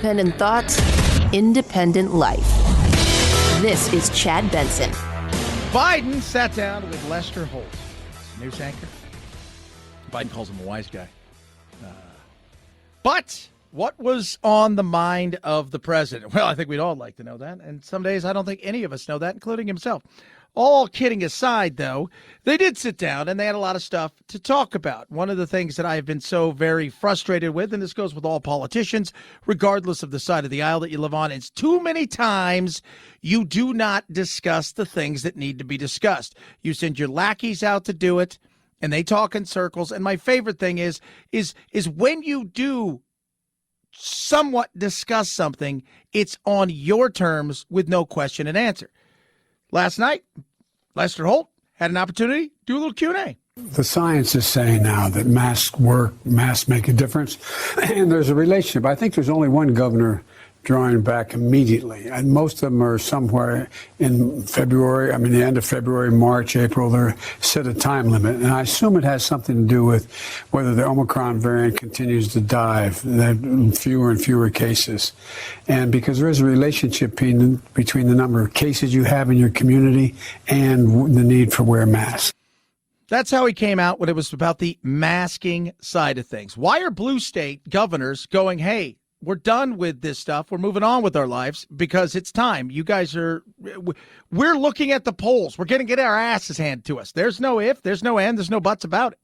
Independent thoughts, independent life. This is Chad Benson. Biden sat down with Lester Holt, news anchor. Biden calls him a wise guy. But what was on the mind of the president? Well, I think we'd all like to know that. And some days I don't think any of us know that, including himself. All kidding aside, though, they did sit down and they had a lot of stuff to talk about. One of the things that I have been so very frustrated with, and this goes with all politicians, regardless of the side of the aisle that you live on, is too many times you do not discuss the things that need to be discussed. You send your lackeys out to do it, and they talk in circles. And my favorite thing is when you do somewhat discuss something, it's on your terms with no question and answer. Last night, Lester Holt had an opportunity to do a little Q&A. The science is saying now that masks work, masks make a difference, and there's a relationship. I think there's only one governor drawing back immediately, and most of them are somewhere in February, the end of February, March, April. They're set a time limit, and I assume it has something to do with whether the Omicron variant continues to dive, fewer and fewer cases, and because there is a relationship between the number of cases you have in your community and the need for wear masks. That's how he came out when it was about the masking side of things. Why are blue state governors going, hey, we're done with this stuff. We're moving on with our lives because it's time. You guys we're looking at the polls. We're going to get our asses handed to us. There's no if, there's no and, there's no buts about it.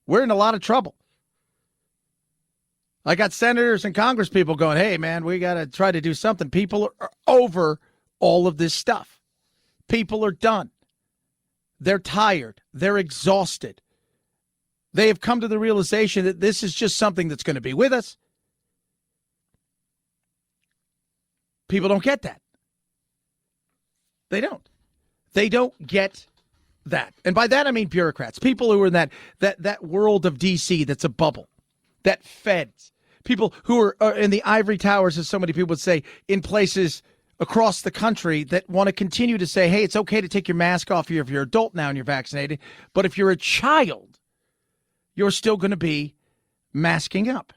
We're in a lot of trouble. I got senators and Congress people going, hey, man, we got to try to do something. People are over all of this stuff. People are done. They're tired. They're exhausted. They have come to the realization that this is just something that's going to be with us. People don't get that. They don't. They don't get that. And by that, I mean bureaucrats, people who are in that world of D.C. that's a bubble, that feds, people who are in the ivory towers, as so many people would say, in places across the country that want to continue to say, hey, it's okay to take your mask off if you're an adult now and you're vaccinated. But if you're a child, you're still going to be masking up.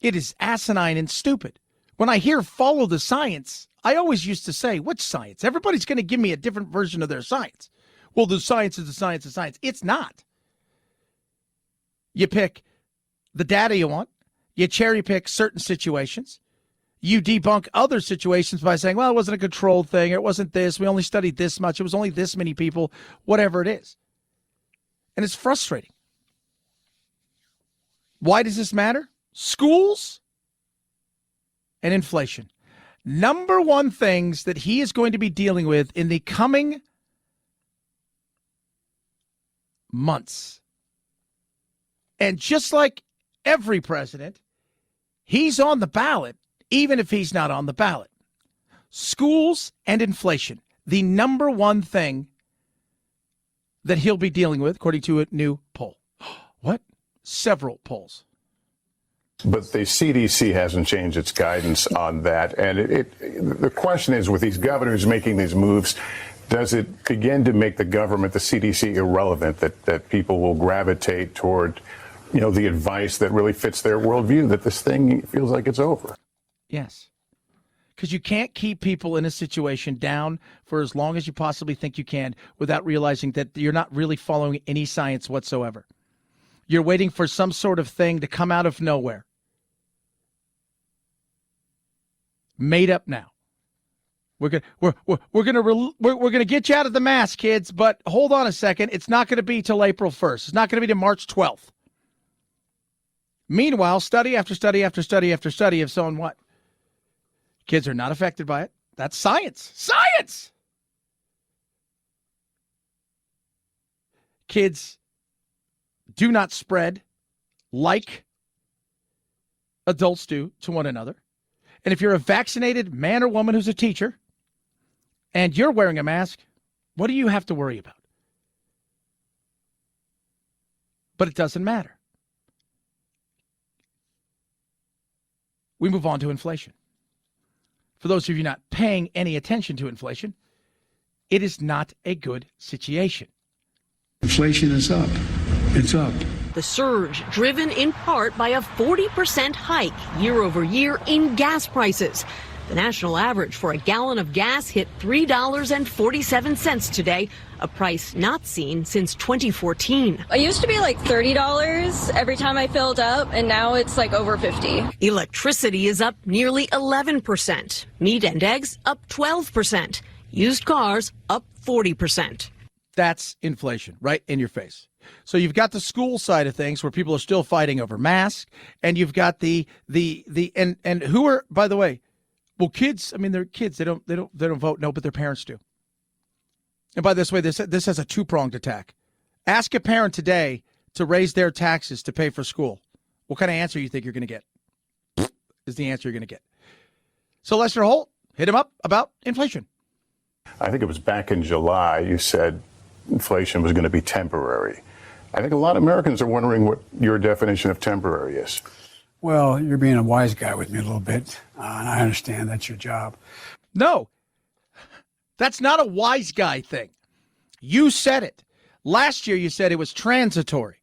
It is asinine and stupid. When I hear follow the science, I always used to say, what science? Everybody's going to give me a different version of their science. Well, the science is the science of science. It's not. You pick the data you want. You cherry pick certain situations. You debunk other situations by saying, well, it wasn't a controlled thing. It wasn't this. We only studied this much. It was only this many people, whatever it is. And it's frustrating. Why does this matter? Schools and inflation. Number one things that he is going to be dealing with in the coming months. And just like every president, he's on the ballot, even if he's not on the ballot. Schools and inflation, the number one thing that he'll be dealing with, according to a new poll. What? Several polls. But the CDC hasn't changed its guidance on that. And the question is, with these governors making these moves, does it begin to make the government, the CDC, irrelevant, that people will gravitate toward, the advice that really fits their worldview, that this thing feels like it's over? Yes. Because you can't keep people in a situation down for as long as you possibly think you can without realizing that you're not really following any science whatsoever. You're waiting for some sort of thing to come out of nowhere. Made up now. We're gonna get you out of the mask, kids, but hold on a second. It's not going to be till April 1st. It's not going to be till March 12th. Meanwhile, study after study after study after study have shown what? Kids are not affected by it. That's science. Science! Kids do not spread like adults do to one another. And if you're a vaccinated man or woman who's a teacher and you're wearing a mask, what do you have to worry about? But it doesn't matter. We move on to inflation. For those of you not paying any attention to inflation, it is not a good situation. Inflation is up. It's up. The surge driven in part by a 40% hike year over year in gas prices. The national average for a gallon of gas hit $3.47 today, a price not seen since 2014. It used to be like $30 every time I filled up, and now it's like over $50. Electricity is up nearly 11%. Meat and eggs up 12%. Used cars up 40%. That's inflation right in your face. So you've got the school side of things where people are still fighting over masks, and you've got the who are, by the way, well, kids, I mean, they're kids. They don't vote no, but their parents do. And by this way, this has a two-pronged attack. Ask a parent today to raise their taxes to pay for school. What kind of answer you think you're going to get? Is the answer you're going to get. So Lester Holt, hit him up about inflation. I think it was back in July you said inflation was going to be temporary. I think a lot of Americans are wondering what your definition of temporary is. Well, you're being a wise guy with me a little bit, and I understand that's your job. No, that's not a wise guy thing. You said it. Last year you said it was transitory.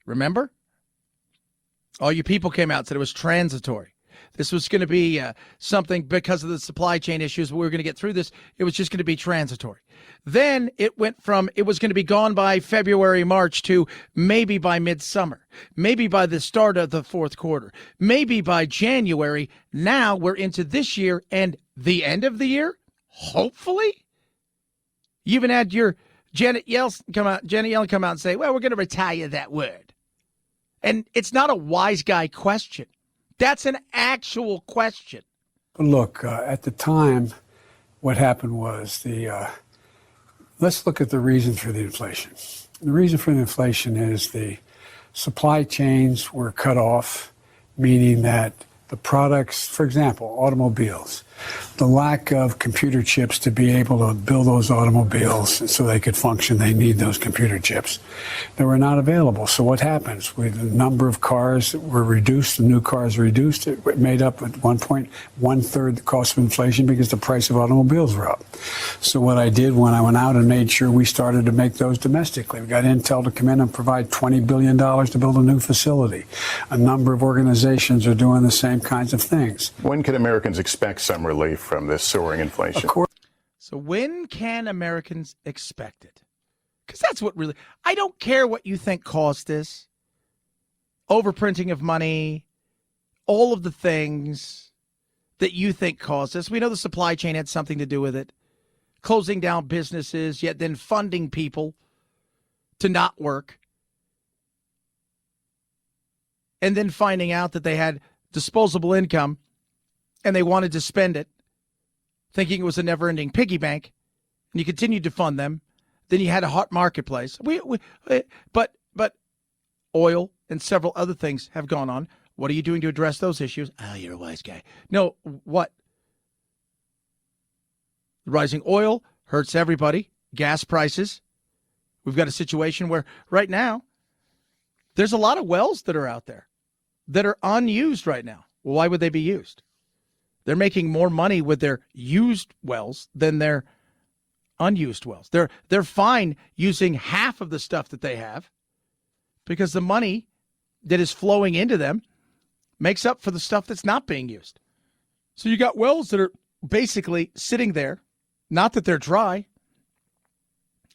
Remember? All you people came out and said it was transitory. This was going to be something because of the supply chain issues. We were going to get through this. It was just going to be transitory. Then it went from it was going to be gone by February, March to maybe by midsummer, maybe by the start of the fourth quarter, maybe by January. Now we're into this year and the end of the year, hopefully. You even had your Janet Yellen come out and say, well, we're going to retire that word. And it's not a wise guy question. That's an actual question. Look, at the time, what happened was let's look at the reason for the inflation. The reason for the inflation is the supply chains were cut off, meaning that the products, for example, automobiles, the lack of computer chips to be able to build those automobiles so they could function, they need those computer chips. They were not available. So what happens? With the number of cars that were reduced, the new cars reduced, it made up at one point 1/3 the cost of inflation because the price of automobiles were up. So what I did when I went out and made sure we started to make those domestically, we got Intel to come in and provide $20 billion to build a new facility. A number of organizations are doing the same kinds of things. When can Americans expect some relief from this soaring inflation? So when can Americans expect it? Because that's what really, I don't care what you think caused this. Overprinting of money, all of the things that you think caused this. We know the supply chain had something to do with it. Closing down businesses, yet then funding people to not work. And then finding out that they had disposable income and they wanted to spend it, thinking it was a never-ending piggy bank, and you continued to fund them. Then you had a hot marketplace. But oil and several other things have gone on. What are you doing to address those issues? Oh, you're a wise guy. No, what? Rising oil hurts everybody. Gas prices. We've got a situation where right now there's a lot of wells that are out there that are unused right now. Well, why would they be used? They're making more money with their used wells than their unused wells. They're fine using half of the stuff that they have because the money that is flowing into them makes up for the stuff that's not being used. So you got wells that are basically sitting there, not that they're dry.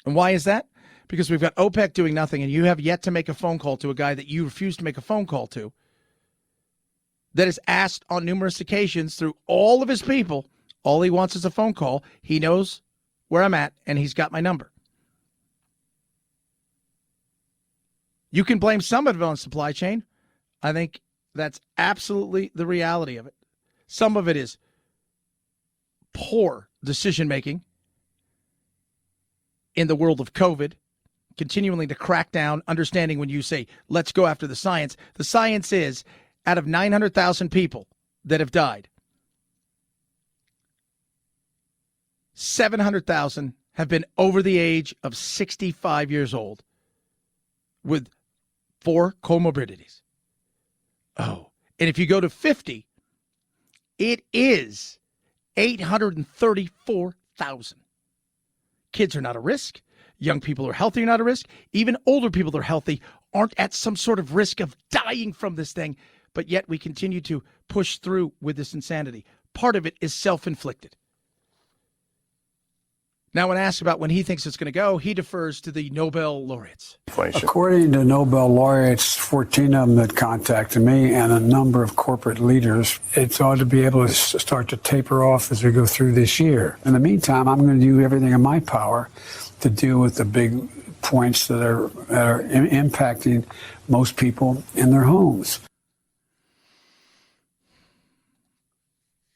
And why is that? Because we've got OPEC doing nothing, and you have yet to make a phone call to a guy that you refuse to make a phone call to, that is asked on numerous occasions through all of his people. All he wants is a phone call. He knows where I'm at, and he's got my number. You can blame some of it on supply chain. I think that's absolutely the reality of it. Some of it is poor decision-making in the world of COVID, continuing to crack down, understanding when you say, let's go after the science is, out of 900,000 people that have died, 700,000 have been over the age of 65 years old with 4 comorbidities. Oh, and if you go to 50, it is 834,000. Kids are not a risk. Young people are healthy, are not a risk. Even older people that are healthy aren't at some sort of risk of dying from this thing, but yet we continue to push through with this insanity. Part of it is self-inflicted. Now, when asked about when he thinks it's going to go, he defers to the Nobel laureates. Inflation. According to Nobel laureates, 14 of them that contacted me and a number of corporate leaders, it ought to be able to start to taper off as we go through this year. In the meantime, I'm going to do everything in my power to deal with the big points that are impacting most people in their homes.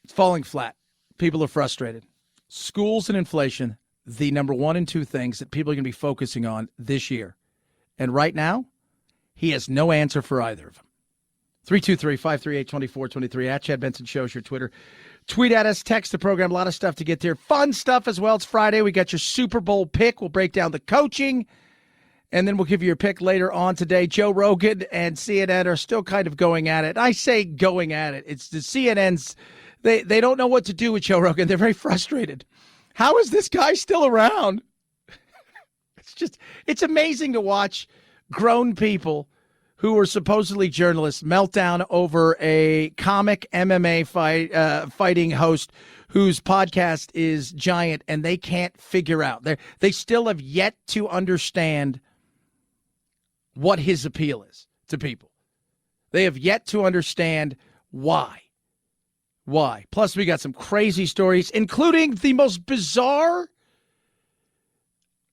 It's falling flat. People are frustrated. Schools and inflation, the number 1 and 2 things that people are going to be focusing on this year. And right now, he has no answer for either of them. 323-538-2423 at Chad Benson Show's your Twitter. Tweet at us, text the program, a lot of stuff to get there. Fun stuff as well. It's Friday. We got your Super Bowl pick. We'll break down the coaching, and then we'll give you your pick later on today. Joe Rogan and CNN are still kind of going at it. I say going at it. It's the CNN's, they don't know what to do with Joe Rogan. They're very frustrated. How is this guy still around? It's amazing to watch grown people who are supposedly journalists melt down over a comic MMA fighting host whose podcast is giant, and they can't figure out. They still have yet to understand what his appeal is to people. They have yet to understand why. Why? Plus, we got some crazy stories, including the most bizarre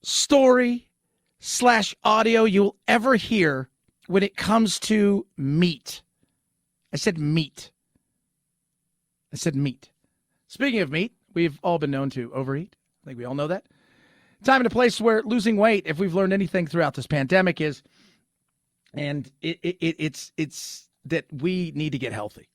story/audio you'll ever hear when it comes to meat. I said meat. Speaking of meat, we've all been known to overeat. I think we all know that. Time and a place where losing weight, if we've learned anything throughout this pandemic, is, and it's that we need to get healthy.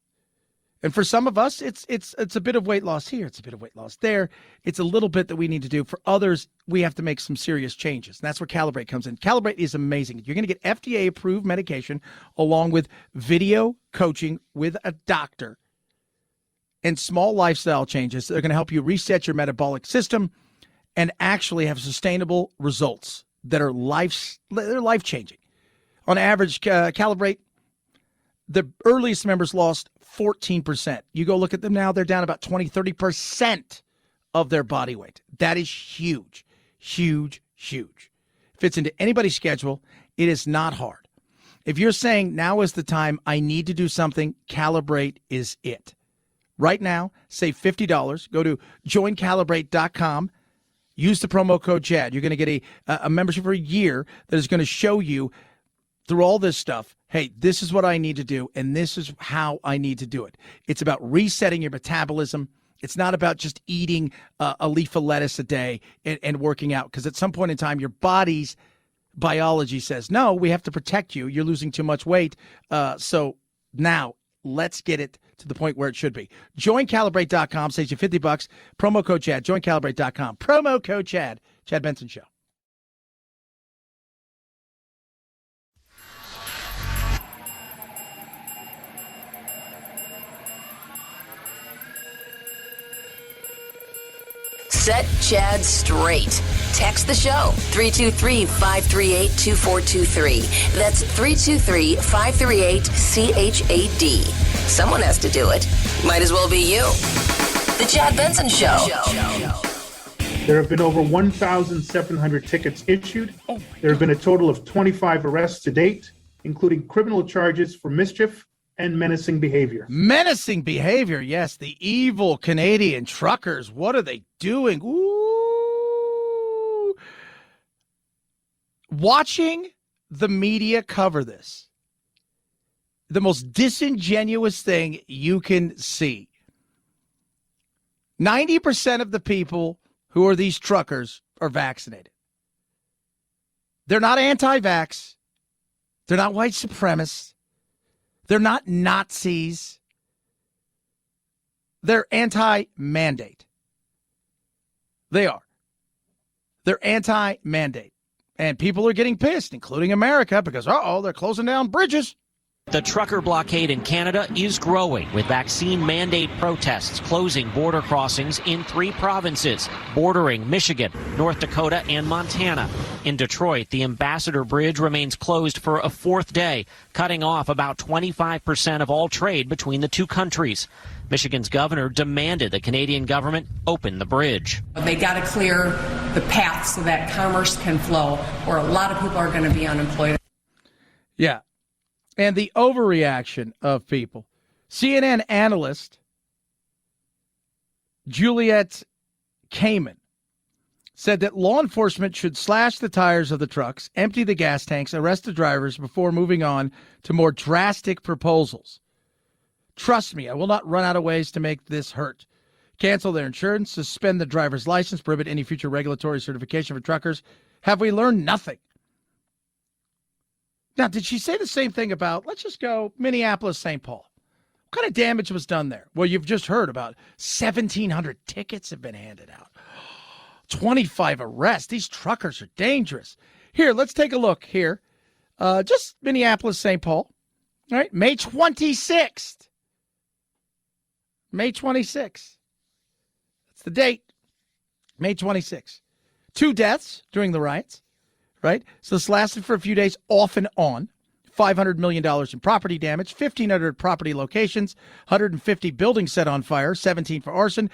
And for some of us, it's a bit of weight loss here. It's a bit of weight loss there. It's a little bit that we need to do. For others, we have to make some serious changes. And that's where Calibrate comes in. Calibrate is amazing. You're going to get FDA-approved medication along with video coaching with a doctor and small lifestyle changes that are going to help you reset your metabolic system and actually have sustainable results that are life-changing. On average, Calibrate, the earliest members lost 14%. You go look at them now, they're down about 20-30% of their body weight. That is huge, huge, huge. Fits into anybody's schedule. It is not hard. If you're saying now is the time, I need to do something, Calibrate is it. Right now, save $50. Go to joincalibrate.com. Use the promo code Chad. You're going to get a membership for a year that is going to show you through all this stuff, hey, this is what I need to do, and this is how I need to do it. It's about resetting your metabolism. It's not about just eating a leaf of lettuce a day and working out, because at some point in time, your body's biology says, no, we have to protect you. You're losing too much weight. So now let's get it to the point where it should be. JoinCalibrate.com saves you $50. Promo code Chad. JoinCalibrate.com. Promo code Chad. Chad Benson Show. Set Chad straight. Text the show, 323-538-2423. That's 323-538-CHAD. Someone has to do it. Might as well be you. The Chad Benson Show. There have been over 1,700 tickets issued. There have been a total of 25 arrests to date, including criminal charges for mischief and menacing behavior. Menacing behavior, yes. The evil Canadian truckers. What are they doing? Ooh. Watching the media cover this, the most disingenuous thing you can see. 90% of the people who are these truckers are vaccinated. They're not anti-vax. They're not white supremacists. They're not Nazis. They're anti-mandate. They are. They're anti-mandate. And people are getting pissed, including America, because, they're closing down bridges. The trucker blockade in Canada is growing, with vaccine mandate protests closing border crossings in 3 provinces bordering Michigan, North Dakota, and Montana. In Detroit, the Ambassador Bridge remains closed for a 4th day, cutting off about 25% of all trade between the two countries. Michigan's governor demanded the Canadian government open the bridge. They got to clear the path so that commerce can flow, or a lot of people are going to be unemployed. Yeah. And the overreaction of people. CNN analyst Juliette Kamen said that law enforcement should slash the tires of the trucks, empty the gas tanks, arrest the drivers before moving on to more drastic proposals. Trust me, I will not run out of ways to make this hurt. Cancel their insurance, suspend the driver's license, prohibit any future regulatory certification for truckers. Have we learned nothing? Now, did she say the same thing about, let's just go Minneapolis, St. Paul? What kind of damage was done there? Well, you've just heard about 1,700 tickets have been handed out. 25 arrests. These truckers are dangerous. Here, let's take a look here. Just Minneapolis, St. Paul. All right, May 26th. May 26th. That's the date. May 26th. 2 deaths during the riots. Right? So this lasted for a few days off and on. $500 million in property damage, 1,500 property locations, 150 buildings set on fire, 17 for arson.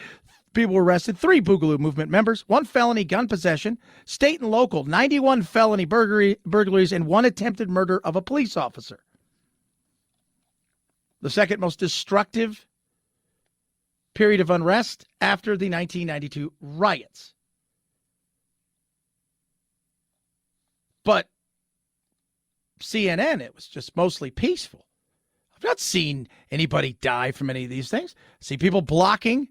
People were arrested, 3 Boogaloo Movement members, 1 felony gun possession, state and local, 91 felony burglaries, and 1 attempted murder of a police officer. The second most destructive period of unrest after the 1992 riots. But CNN, it was just mostly peaceful. I've not seen anybody die from any of these things. I see people blocking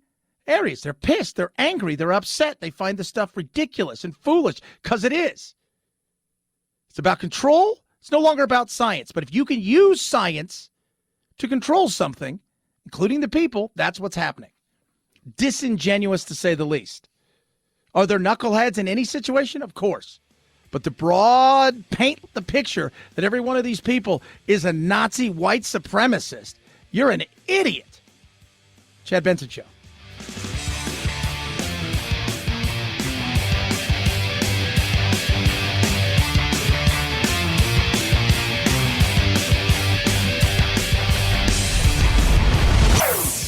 areas. They're pissed. They're angry. They're upset. They find the stuff ridiculous and foolish because it is. It's about control. It's no longer about science. But if you can use science to control something, including the people, that's what's happening. Disingenuous, to say the least. Are there knuckleheads in any situation? Of course. But to broad paint the picture that every one of these people is a Nazi white supremacist, you're an idiot. Chad Benson Show.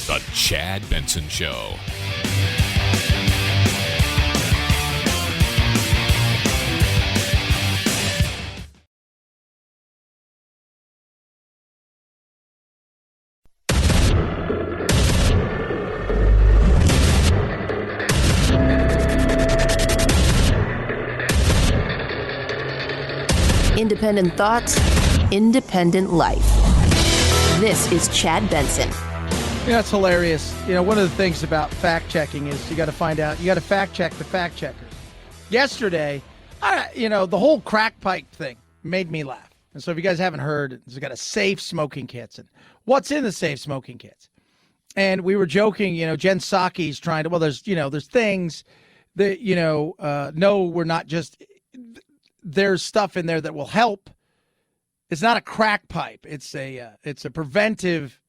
The Chad Benson Show. Independent thoughts, independent life. This is Chad Benson. Yeah, it's hilarious. You know, one of the things about fact checking is you got to find out, you got to fact check the fact checkers. Yesterday, the whole crack pipe thing made me laugh. And so if you guys haven't heard, it's got a safe smoking kits. And what's in the safe smoking kits? And we were joking, Jen Psaki's trying to, there's things that, no, we're not just, there's stuff in there that will help. It's not a crack pipe. It's a preventive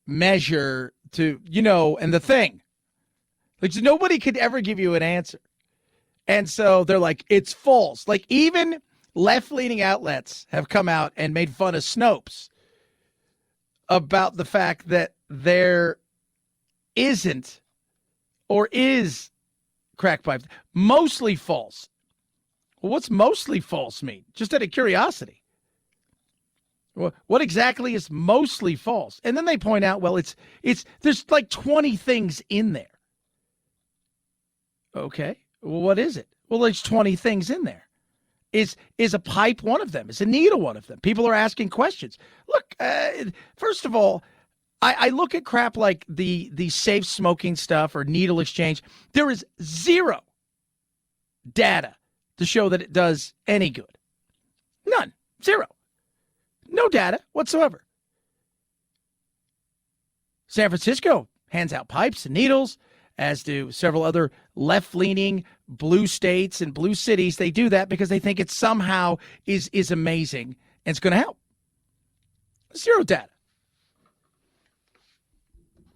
measure to, and the thing. Like, nobody could ever give you an answer. And so they're like, it's false. Like, even left-leaning outlets have come out and made fun of Snopes about the fact that there isn't or is crack pipe. Mostly false. Well, what's mostly false mean? Just out of curiosity. What exactly is mostly false? And then they point out, there's like 20 things in there. Okay. Well, what is it? Well, there's 20 things in there. Is a pipe one of them? Is a needle one of them? People are asking questions. Look, first of all, I look at crap like the safe smoking stuff or needle exchange. There is zero data to show that it does any good. None. Zero. No data whatsoever. San Francisco hands out pipes and needles, as do several other left-leaning blue states and blue cities. They do that because they think it somehow is amazing and it's going to help. Zero data.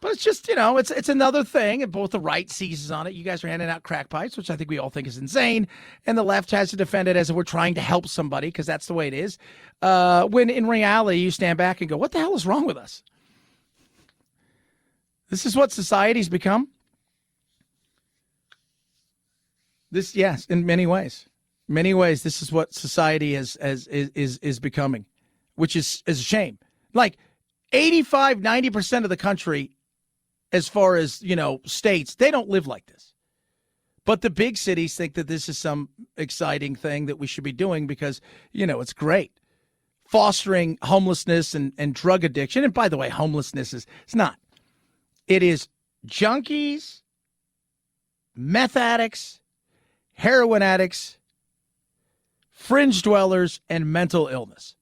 But it's just, it's another thing, and both the right seizes on it. You guys are handing out crack pipes, which I think we all think is insane, and the left has to defend it as if we're trying to help somebody, because that's the way it is. When in reality, you stand back and go, what the hell is wrong with us? This is what society's become. This, yes, in many ways. Many ways, this is what society is becoming, which is a shame. Like 85, 90% of the country, as far as, states, they don't live like this. But the big cities think that this is some exciting thing that we should be doing because, it's great. Fostering homelessness and drug addiction. And by the way, homelessness it's not. It is junkies, meth addicts, heroin addicts, fringe dwellers, and mental illness.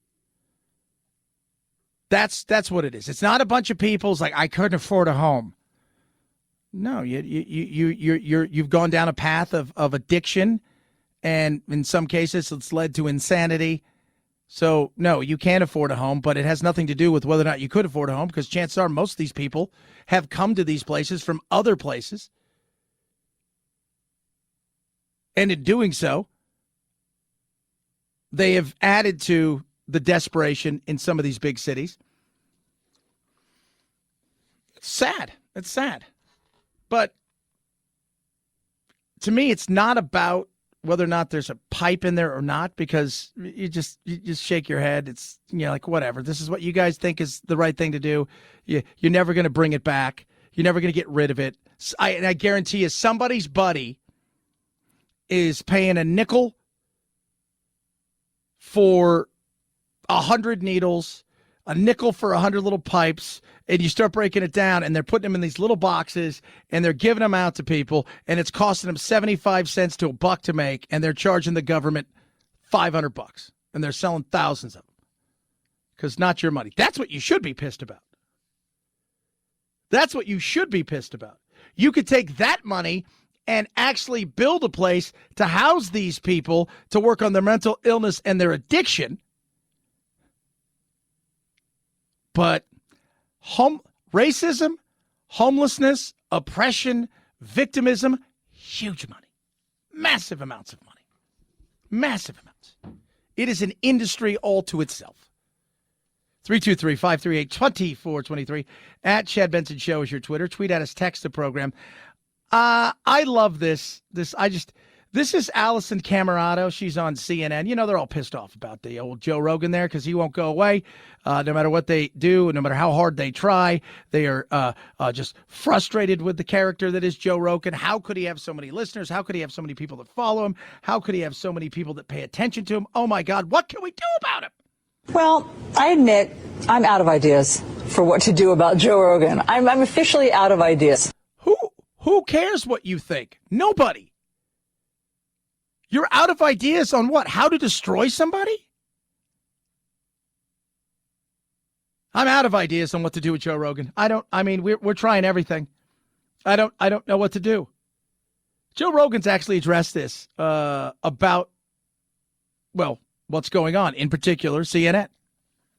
That's what it is. It's not a bunch of people's like, I couldn't afford a home. No, you've gone down a path of addiction, and in some cases it's led to insanity. So no, you can't afford a home, but it has nothing to do with whether or not you could afford a home, because chances are most of these people have come to these places from other places. And in doing so, they have added to the desperation in some of these big cities. It's sad. It's sad. But to me, it's not about whether or not there's a pipe in there or not, because you just shake your head. It's, like, whatever. This is what you guys think is the right thing to do. You're never going to bring it back. You're never going to get rid of it. And I guarantee you, somebody's buddy is paying a nickel for 100 needles, a nickel for 100 little pipes, and you start breaking it down, and they're putting them in these little boxes, and they're giving them out to people, and it's costing them 75 cents to $1 to make, and they're charging the government $500, and they're selling thousands of them because not your money. That's what you should be pissed about. That's what you should be pissed about. You could take that money and actually build a place to house these people to work on their mental illness and their addiction. But racism, homelessness, oppression, victimism, huge money. Massive amounts of money. Massive amounts. It is an industry all to itself. 323-538-2423. At Chad Benson Show is your Twitter. Tweet at us, text the program. I love this. This is Allison Camerado. She's on CNN. They're all pissed off about the old Joe Rogan there because he won't go away. No matter what they do, no matter how hard they try, they are just frustrated with the character that is Joe Rogan. How could he have so many listeners? How could he have so many people that follow him? How could he have so many people that pay attention to him? Oh, my God, what can we do about him? Well, I admit I'm out of ideas for what to do about Joe Rogan. I'm officially out of ideas. Who cares what you think? Nobody. You're out of ideas on what? How to destroy somebody? I'm out of ideas on what to do with Joe Rogan. We're trying everything. I don't know what to do. Joe Rogan's actually addressed this about, what's going on, in particular, CNN.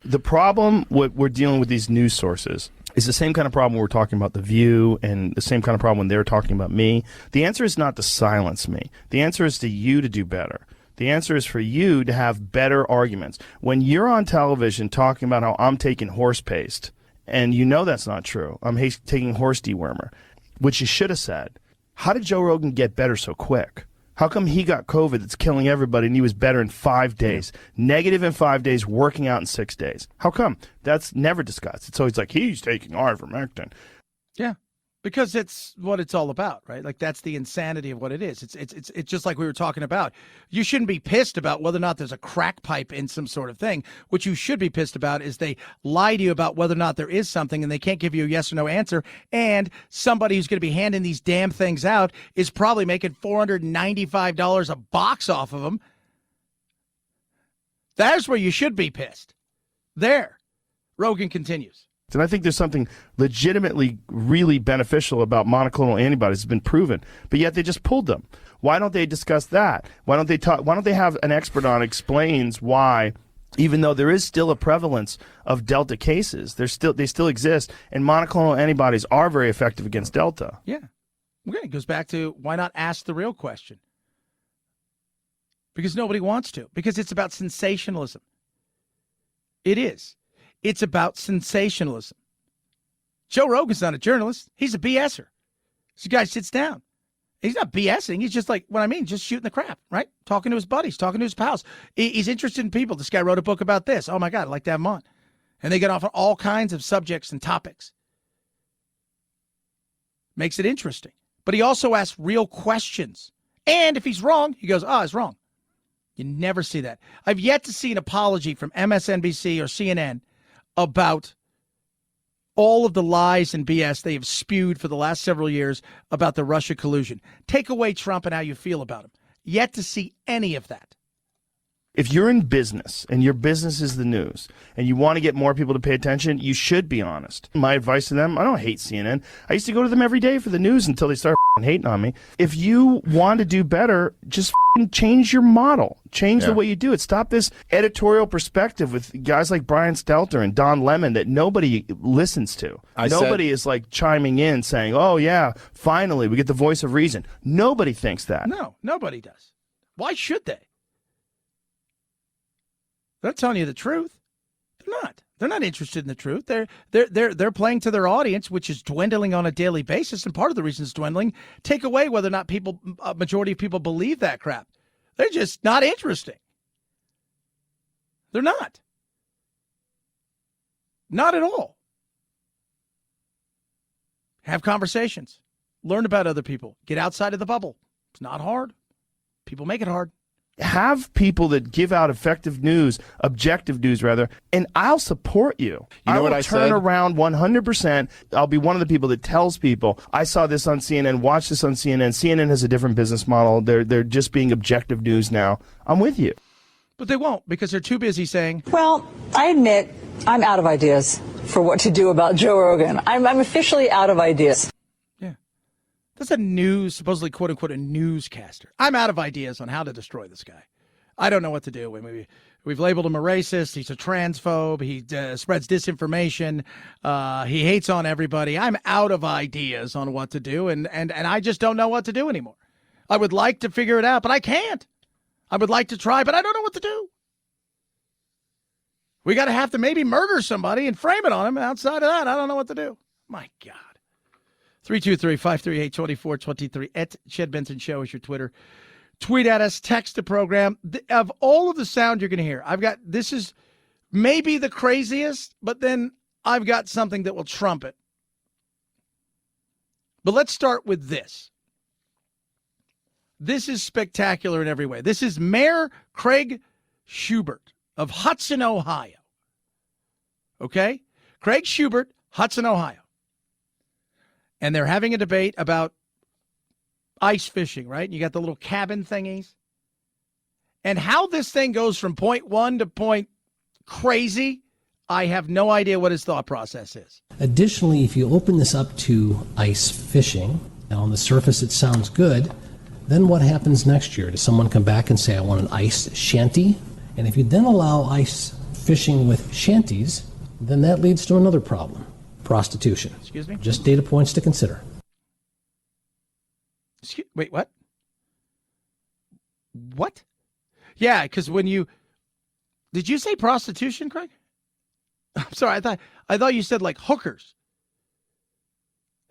The problem we're dealing with these news sources is the same kind of problem we're talking about The View, and the same kind of problem when they're talking about me. The answer is not to silence me. The answer is to you to do better. The answer is for you to have better arguments. When you're on television talking about how I'm taking horse paste, and that's not true, I'm taking horse dewormer, which you should have said. How did Joe Rogan get better so quick? How come he got COVID that's killing everybody and he was better in 5 days? Negative in 5 days, working out in 6 days. How come? That's never discussed. It's always like, he's taking ivermectin. Yeah, because it's what it's all about, right? Like, that's the insanity of what it is. It's just like we were talking about. You shouldn't be pissed about whether or not there's a crack pipe in some sort of thing. What you should be pissed about is they lie to you about whether or not there is something, and they can't give you a yes or no answer. And somebody who's going to be handing these damn things out is probably making $495 a box off of them. That's where you should be pissed. There. Rogan continues. And I think there's something legitimately really beneficial about monoclonal antibodies. It's been proven, but yet they just pulled them. Why don't they discuss that? Why don't they have an expert on explains why Even though there is still a prevalence of Delta cases, they still exist, and monoclonal antibodies are very effective against Delta. Yeah. Okay, it goes back to why not ask the real question? Because nobody wants to. Because it's about sensationalism. It is. It's about sensationalism. Joe Rogan's not a journalist. He's a BSer. This guy sits down. He's not BSing. He's just like, what I mean, just shooting the crap, right? Talking to his buddies, talking to his pals. He's interested in people. This guy wrote a book about this. Oh, my God, I'd like to have him on. And they get off on all kinds of subjects and topics. Makes it interesting. But he also asks real questions. And if he's wrong, he goes, oh, he's wrong. You never see that. I've yet to see an apology from MSNBC or CNN about all of the lies and BS they have spewed for the last several years about the Russia collusion. Take away Trump and how you feel about him. Yet to see any of that. If you're in business and your business is the news and you want to get more people to pay attention, you should be honest. My advice to them, I don't hate CNN. I used to go to them every day for the news until they started hating on me. If you want to do better, just change your model. Change the way you do it. Stop this editorial perspective with guys like Brian Stelter and Don Lemon that nobody listens to. Nobody is like chiming in saying, oh, yeah, finally we get the voice of reason. Nobody thinks that. No, nobody does. Why should they? They're telling you the truth. They're not. They're not interested in the truth. They're playing to their audience, which is dwindling on a daily basis. And part of the reason it's dwindling, take away whether or not a majority of people believe that crap. They're just not interesting. They're not. Not at all. Have conversations. Learn about other people. Get outside of the bubble. It's not hard. People make it hard. Have people that give out effective news, objective news rather, and I'll support you. You know what I will turn around 100%. I'll be one of the people that tells people, I saw this on CNN, watch this on CNN. CNN has a different business model. They're just being objective news now. I'm with you. But they won't because they're too busy saying, well, I admit I'm out of ideas for what to do about Joe Rogan. I'm officially out of ideas. That's supposedly quote unquote a newscaster. I'm out of ideas on how to destroy this guy. I don't know what to do. We've labeled him a racist. He's a transphobe. He spreads disinformation. He hates on everybody. I'm out of ideas on what to do, and I just don't know what to do anymore. I would like to figure it out, but I can't. I would like to try, but I don't know what to do. We got to have to maybe murder somebody and frame it on him. Outside of that, I don't know what to do. My God. 323-538-2423 at Chad Benson Show is your Twitter. Tweet at us, text the program. Of all of the sound you're going to hear, this is maybe the craziest, but then I've got something that will trump it. But let's start with this. This is spectacular in every way. This is Mayor Craig Schubert of Hudson, Ohio. Okay? Craig Schubert, Hudson, Ohio. And they're having a debate about ice fishing, right? You got the little cabin thingies. And how this thing goes from point one to point crazy, I have no idea what his thought process is. Additionally, if you open this up to ice fishing, and on the surface it sounds good, then what happens next year? Does someone come back and say, I want an ice shanty? And if you then allow ice fishing with shanties, then that leads to another problem. Prostitution. Excuse me? Just data points to consider. Wait, what? What? Yeah, because did you say prostitution, Craig? I'm sorry, I thought you said like hookers.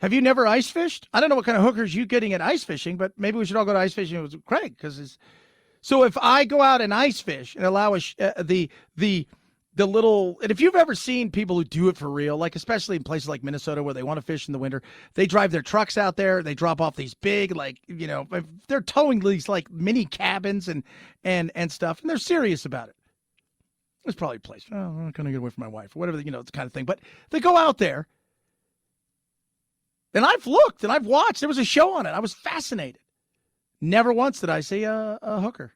Have you never ice fished? I don't know what kind of hookers you're getting at ice fishing, but maybe we should all go to ice fishing with Craig. So if I go out and ice fish and allow the little, and if you've ever seen people who do it for real, like especially in places like Minnesota where they want to fish in the winter, they drive their trucks out there, they drop off these big, they're towing these like mini cabins and stuff, and they're serious about it. There's probably a place, I'm going to get away from my wife or whatever, it's the kind of thing. But they go out there, and I've looked and I've watched. There was a show on it. I was fascinated. Never once did I see a hooker.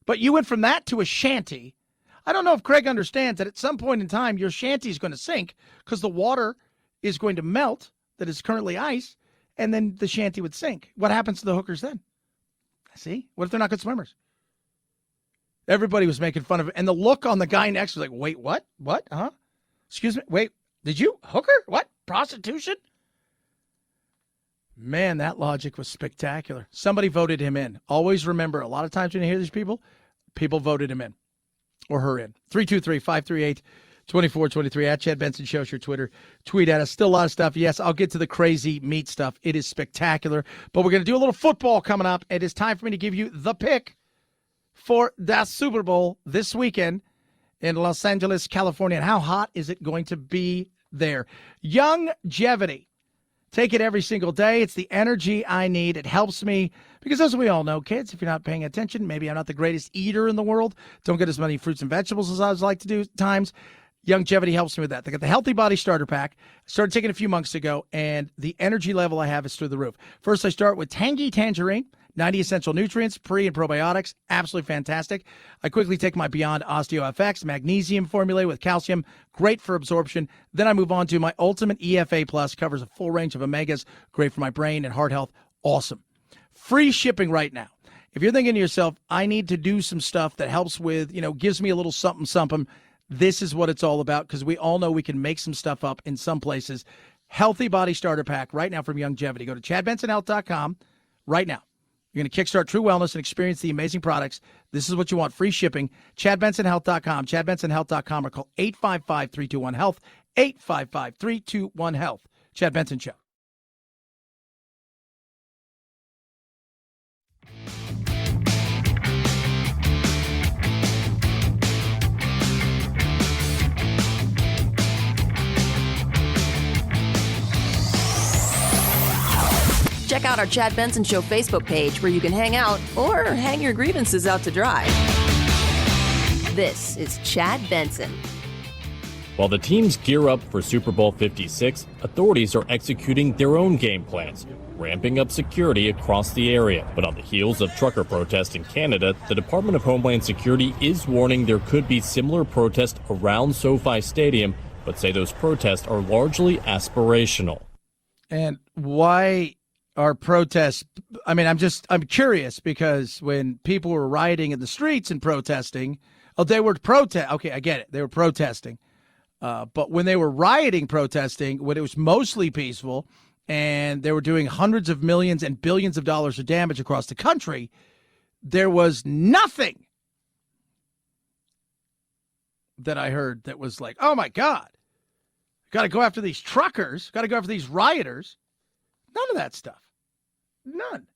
But you went from that to a shanty. I don't know if Craig understands that at some point in time, your shanty is going to sink because the water is going to melt that is currently ice, and then the shanty would sink. What happens to the hookers then? See? What if they're not good swimmers? Everybody was making fun of it. And the look on the guy next was like, wait, what? What? Huh? Excuse me? Wait, did you? Hooker? What? Prostitution? Man, that logic was spectacular. Somebody voted him in. Always remember, a lot of times when you hear these people voted him in or her in. 323-538-2423 at Chad Benson Show. Your Twitter. Tweet at us. Still a lot of stuff. Yes, I'll get to the crazy meat stuff. It is spectacular. But we're going to do a little football coming up. It is time for me to give you the pick for the Super Bowl this weekend in Los Angeles, California. And how hot is it going to be there? Longevity. Take it every single day. It's the energy I need. It helps me because, as we all know, kids, if you're not paying attention, maybe I'm not the greatest eater in the world. Don't get as many fruits and vegetables as I would like to do at times. Longevity helps me with that. They got the Healthy Body Starter Pack. I started taking it a few months ago, and the energy level I have is through the roof. First, I start with Tangy Tangerine, 90 essential nutrients, pre- and probiotics. Absolutely fantastic. I quickly take my Beyond OsteoFX, magnesium formulated with calcium, great for absorption. Then I move on to my Ultimate EFA Plus, covers a full range of omegas, great for my brain and heart health. Awesome. Free shipping right now. If you're thinking to yourself, I need to do some stuff that helps with, gives me a little something, something, this is what it's all about, because we all know we can make some stuff up in some places. Healthy Body Starter Pack right now from Longevity. Go to ChadBensonHealth.com right now. You're going to kickstart true wellness and experience the amazing products. This is what you want. Free shipping. ChadBensonHealth.com. ChadBensonHealth.com or call 855-321-HEALTH. 855-321-HEALTH. Chad Benson Show. Check out our Chad Benson Show Facebook page where you can hang out or hang your grievances out to dry. This is Chad Benson. While the teams gear up for Super Bowl 56, authorities are executing their own game plans, ramping up security across the area. But on the heels of trucker protests in Canada, the Department of Homeland Security is warning there could be similar protests around SoFi Stadium, but say those protests are largely aspirational. And why are protests? I mean, I'm curious, because when people were rioting in the streets and protesting, they were okay, I get it. They were protesting. But when they were rioting, protesting, when it was mostly peaceful and they were doing hundreds of millions and billions of dollars of damage across the country, there was nothing that I heard that was like, oh my God, got to go after these truckers, got to go after these rioters. None of that stuff. None.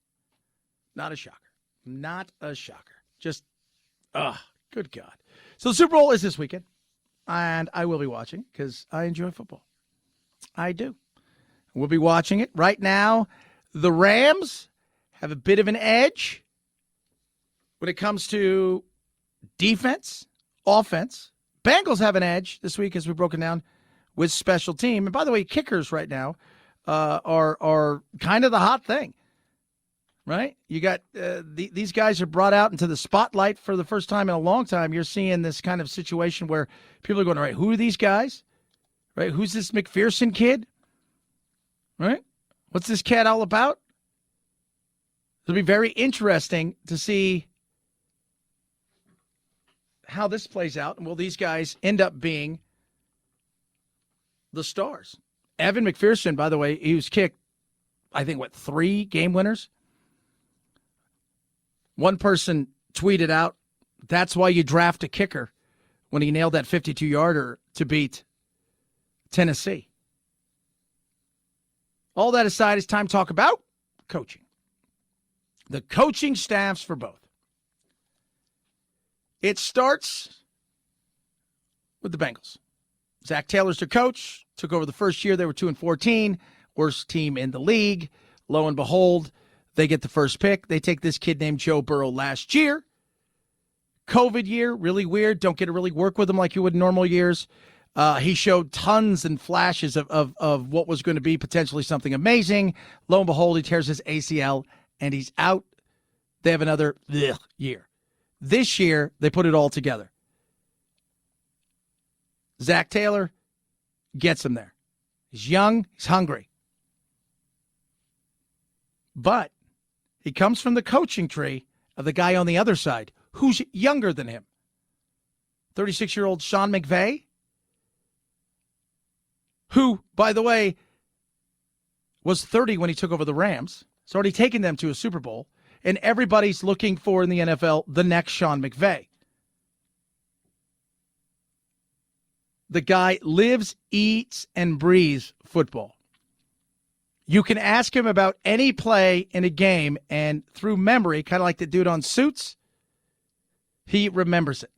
Not a shocker. Not a shocker. Just, good God. So the Super Bowl is this weekend, and I will be watching because I enjoy football. I do. We'll be watching it. Right now, the Rams have a bit of an edge when it comes to defense, offense. Bengals have an edge this week, as we've broken down, with special team. And by the way, kickers right now are kind of the hot thing, right? You got these guys are brought out into the spotlight for the first time in a long time. You're seeing this kind of situation where people are going, right, who are these guys? Right? Who's this McPherson kid? Right? What's this cat all about? It'll be very interesting to see how this plays out. And will these guys end up being the stars? Evan McPherson, by the way, he was kicked, I think, 3 game winners? One person tweeted out, that's why you draft a kicker, when he nailed that 52-yarder to beat Tennessee. All that aside, it's time to talk about coaching. The coaching staffs for both. It starts with the Bengals. Zack Taylor's their coach. Took over the first year. They were 2-14, worst team in the league. Lo and behold, they get the first pick. They take this kid named Joe Burrow last year. COVID year, really weird. Don't get to really work with him like you would in normal years. He showed tons and flashes of what was going to be potentially something amazing. Lo and behold, he tears his ACL and he's out. They have another year. This year, they put it all together. Zack Taylor gets him there. He's young. He's hungry. But he comes from the coaching tree of the guy on the other side who's younger than him. 36-year-old Sean McVay, who, by the way, was 30 when he took over the Rams. He's already taken them to a Super Bowl. And everybody's looking for, in the NFL, the next Sean McVay. The guy lives, eats, and breathes football. You can ask him about any play in a game, and through memory, kind of like the dude on Suits, he remembers it.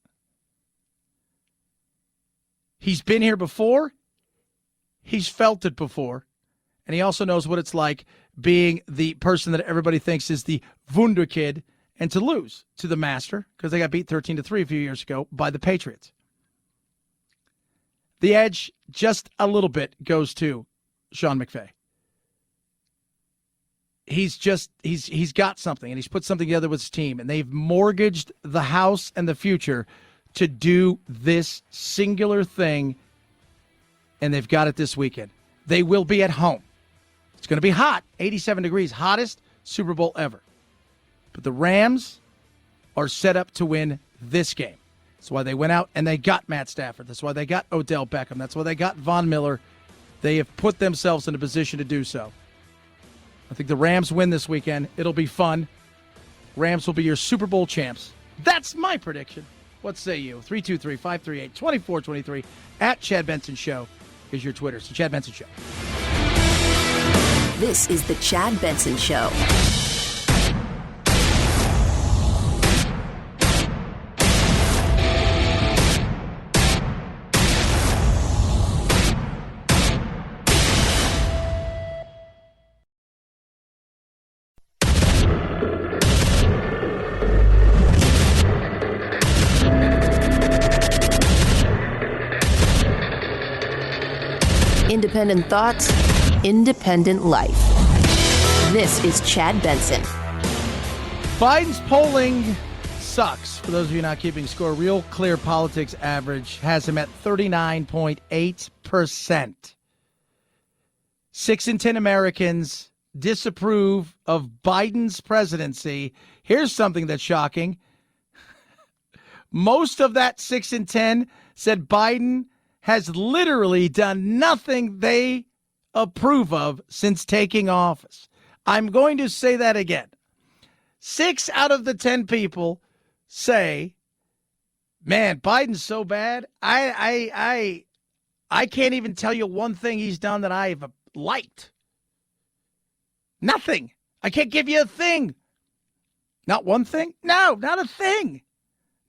He's been here before. He's felt it before. And he also knows what it's like being the person that everybody thinks is the Wunderkid and to lose to the master because they got beat 13-3 a few years ago by the Patriots. The edge just a little bit goes to Sean McVay. He's got something, and he's put something together with his team, and they've mortgaged the house and the future to do this singular thing, and they've got it this weekend. They will be at home. It's going to be hot, 87 degrees, hottest Super Bowl ever. But the Rams are set up to win this game. That's why they went out and they got Matt Stafford. That's why they got Odell Beckham. That's why they got Von Miller. They have put themselves in a position to do so. I think the Rams win this weekend. It'll be fun. Rams will be your Super Bowl champs. That's my prediction. What say you? 323-538-2423 at Chad Benson Show is your Twitter. So Chad Benson Show. This is the Chad Benson Show. Independent thoughts, independent life. This is Chad Benson. Biden's polling sucks. For those of you not keeping score, Real Clear Politics average has him at 39.8%. 6 in 10 Americans disapprove of Biden's presidency. Here's something that's shocking. Most of that 6 in 10 said Biden has literally done nothing they approve of since taking office. I'm going to say that again. 6 out of the 10 people say, man, Biden's so bad. I can't even tell you one thing he's done that I've liked. Nothing. I can't give you a thing. Not one thing? No, not a thing.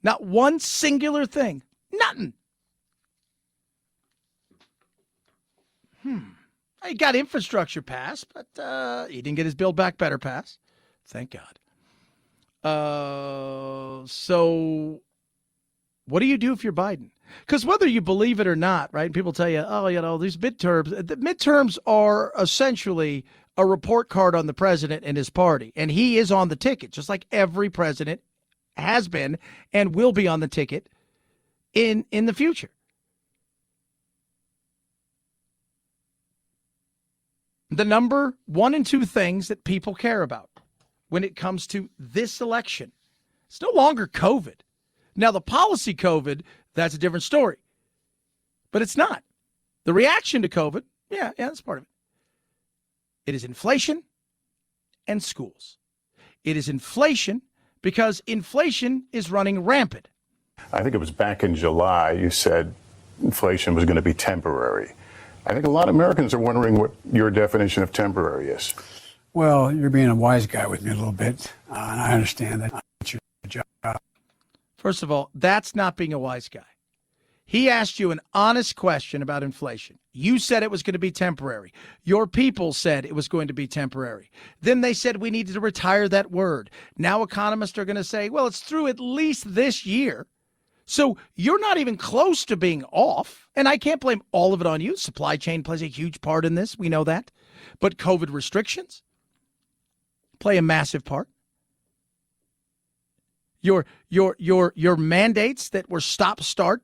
Not one singular thing. Nothing. He got infrastructure pass, but he didn't get his Build Back Better pass. Thank God. So what do you do if you're Biden? Because whether you believe it or not, right, people tell you, oh, you know, these midterms, the midterms are essentially a report card on the president and his party. And he is on the ticket, just like every president has been and will be on the ticket in the future. The number 1 and 2 things that people care about when it comes to this election. It's no longer COVID. Now, the policy COVID, that's a different story. But it's not. The reaction to COVID, yeah, that's part of it. It is inflation and schools. It is inflation because inflation is running rampant. I think it was back in July you said inflation was going to be temporary. I think a lot of Americans are wondering what your definition of temporary is. Well, you're being a wise guy with me a little bit, and I understand that. It's your job. First of all, that's not being a wise guy. He asked you an honest question about inflation. You said it was going to be temporary. Your people said it was going to be temporary. Then they said we needed to retire that word. Now economists are going to say, well, it's through at least this year. So you're not even close to being off. And I can't blame all of it on you. Supply chain plays a huge part in this. We know that. But COVID restrictions play a massive part. Your mandates that were stop-start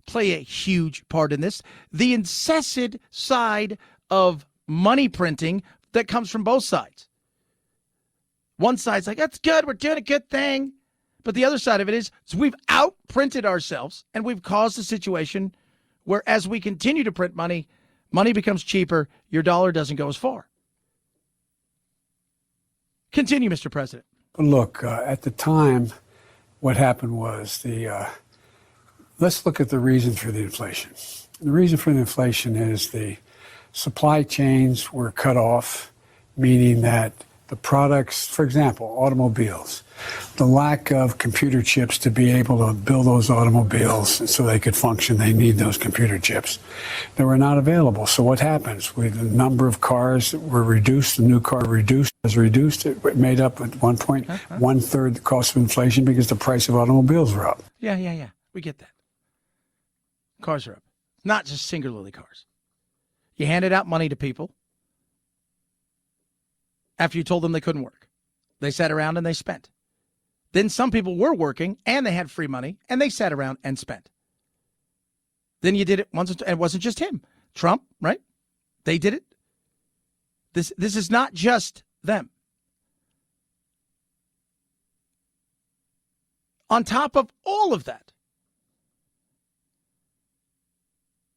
play a huge part in this. The incessant side of money printing that comes from both sides. One side's like, that's good, we're doing a good thing. But the other side of it is we've outprinted ourselves, and we've caused a situation where as we continue to print money, money becomes cheaper, your dollar doesn't go as far. Continue, Mr. President. Look, at the time, what happened was let's look at the reason for the inflation. The reason for the inflation is the supply chains were cut off, meaning that the products, for example, automobiles, the lack of computer chips to be able to build those automobiles so they could function, they need those computer chips. They were not available. So what happens? With the number of cars that were reduced, the new car was reduced, it made up at one point one-third the cost of inflation because the price of automobiles were up. Yeah. We get that. Cars are up. Not just singularly cars. You handed out money to people after you told them they couldn't work. They sat around and they spent. Then some people were working and they had free money and they sat around and spent. Then you did it once, and it wasn't just him. Trump, right? They did it. This is not just them. On top of all of that,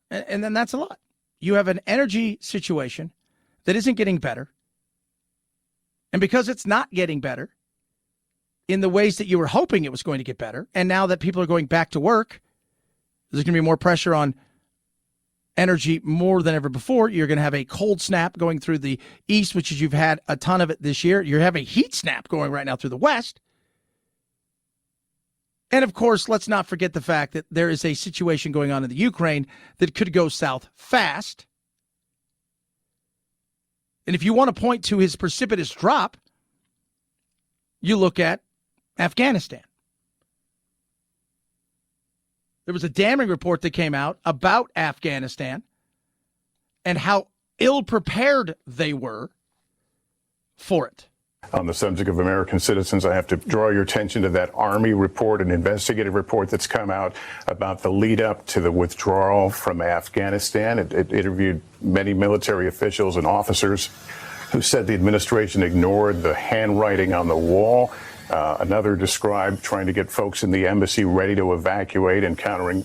and then that's a lot. You have an energy situation that isn't getting better. And because it's not getting better in the ways that you were hoping it was going to get better, and now that people are going back to work, there's going to be more pressure on energy more than ever before. You're going to have a cold snap going through the east, which is you've had a ton of it this year. You're having a heat snap going right now through the west. And, of course, let's not forget the fact that there is a situation going on in the Ukraine that could go south fast. And if you want to point to his precipitous drop, you look at Afghanistan. There was a damning report that came out about Afghanistan and how ill-prepared they were for it. On the subject of American citizens, I have to draw your attention to that Army report, an investigative report that's come out about the lead up to the withdrawal from Afghanistan. It interviewed many military officials and officers who said the administration ignored the handwriting on the wall. Another described trying to get folks in the embassy ready to evacuate, encountering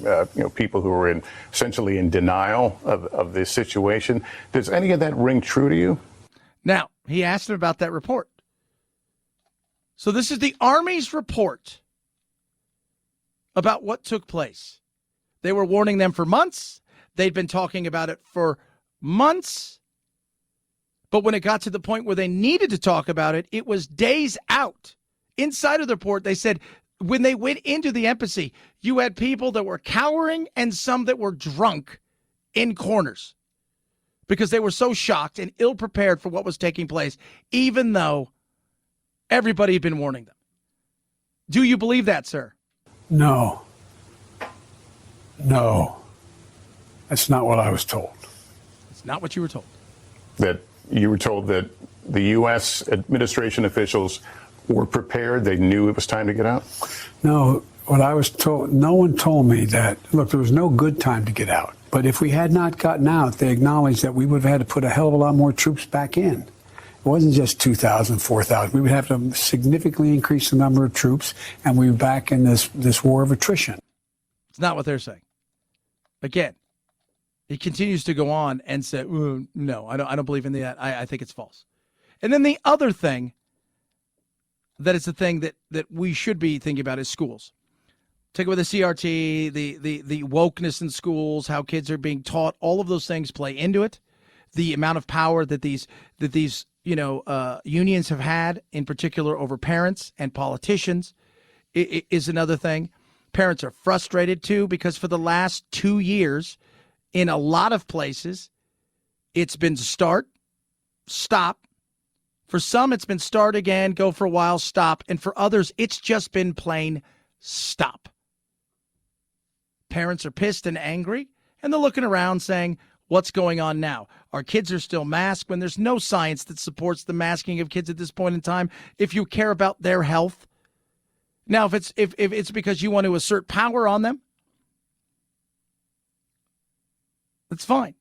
people who were essentially in denial of this situation. Does any of that ring true to you? Now, he asked him about that report. So this is the Army's report about what took place. They were warning them for months. They'd been talking about it for months. But when it got to the point where they needed to talk about it, it was days out. Inside of the report, they said when they went into the embassy, you had people that were cowering and some that were drunk in corners because they were so shocked and ill-prepared for what was taking place, even though everybody had been warning them. Do you believe that, sir? No. That's not what I was told. It's not what you were told. That you were told that the U.S. administration officials were prepared? They knew it was time to get out? No, what I was told, no one told me that, look, there was no good time to get out. But if we had not gotten out, they acknowledged that we would have had to put a hell of a lot more troops back in. It wasn't just 2,000, 4,000. We would have to significantly increase the number of troops, and we were back in this war of attrition. It's not what they're saying. Again, he continues to go on and say, no, I don't believe in that. I think it's false. And then the other thing that is the thing that we should be thinking about is schools. Take away the CRT, the wokeness in schools, how kids are being taught, all of those things play into it. The amount of power that these unions have had, in particular over parents and politicians, is another thing. Parents are frustrated too because for the last 2 years, in a lot of places, it's been start, stop. For some, it's been start again, go for a while, stop. And for others, it's just been plain stop. Parents are pissed and angry, and they're looking around saying, what's going on now? Our kids are still masked when there's no science that supports the masking of kids at this point in time. If you care about their health. Now, if it's because you want to assert power on them, that's fine.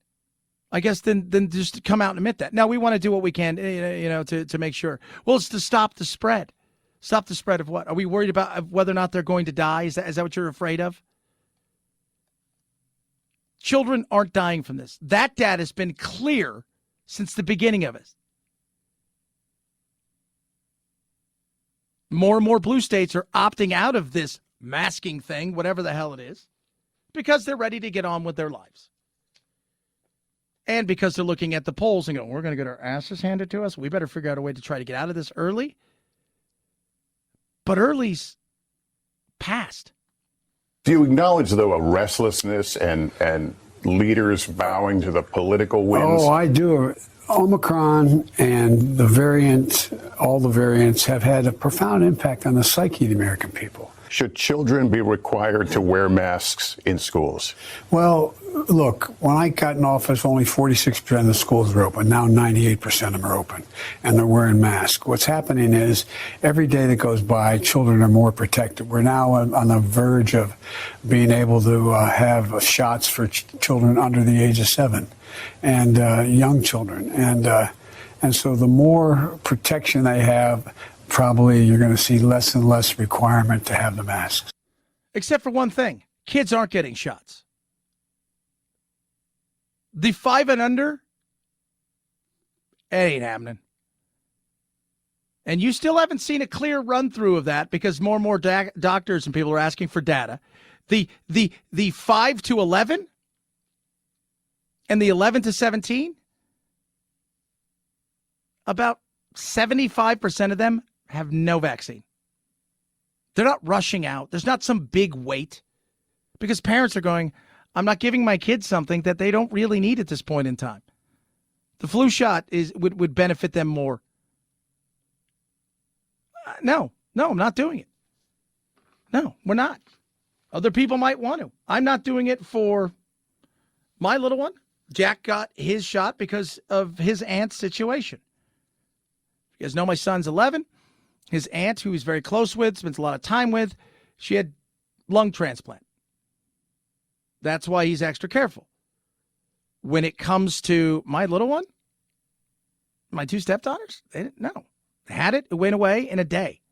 I guess then just come out and admit that. Now, we want to do what we can, to make sure. Well, it's to stop the spread. Stop the spread of what? Are we worried about whether or not they're going to die? Is that what you're afraid of? Children aren't dying from this. That data has been clear since the beginning of it. More and more blue states are opting out of this masking thing, whatever the hell it is, because they're ready to get on with their lives. And because they're looking at the polls and going, we're going to get our asses handed to us. We better figure out a way to try to get out of this early. But early's past. Do you acknowledge, though, a restlessness and leaders bowing to the political winds? Oh, I do. Omicron and the variant, all the variants have had a profound impact on the psyche of the American people. Should children be required to wear masks in schools? Well, look, when I got in office, only 46% of the schools were open. Now 98% of them are open, and they're wearing masks. What's happening is every day that goes by, children are more protected. We're now on the verge of being able to have shots for children under the age of 7 and young children. And so the more protection they have, probably you're going to see less and less requirement to have the masks. Except for one thing. Kids aren't getting shots. The 5 and under, it ain't happening. And you still haven't seen a clear run-through of that because more and more doctors and people are asking for data. The 5 to 11 and the 11 to 17, about 75% of them have no vaccine. They're not rushing out. There's not some big wait because parents are going, I'm not giving my kids something that they don't really need at this point in time. The flu shot would benefit them more. No, I'm not doing it. No, we're not. Other people might want to. I'm not doing it for my little one. Jack got his shot because of his aunt's situation. You guys know my son's 11. His aunt, who he's very close with, spends a lot of time with, she had lung transplant. That's why he's extra careful. When it comes to my little one, my 2 stepdaughters, they didn't know. They had it, it went away in a day.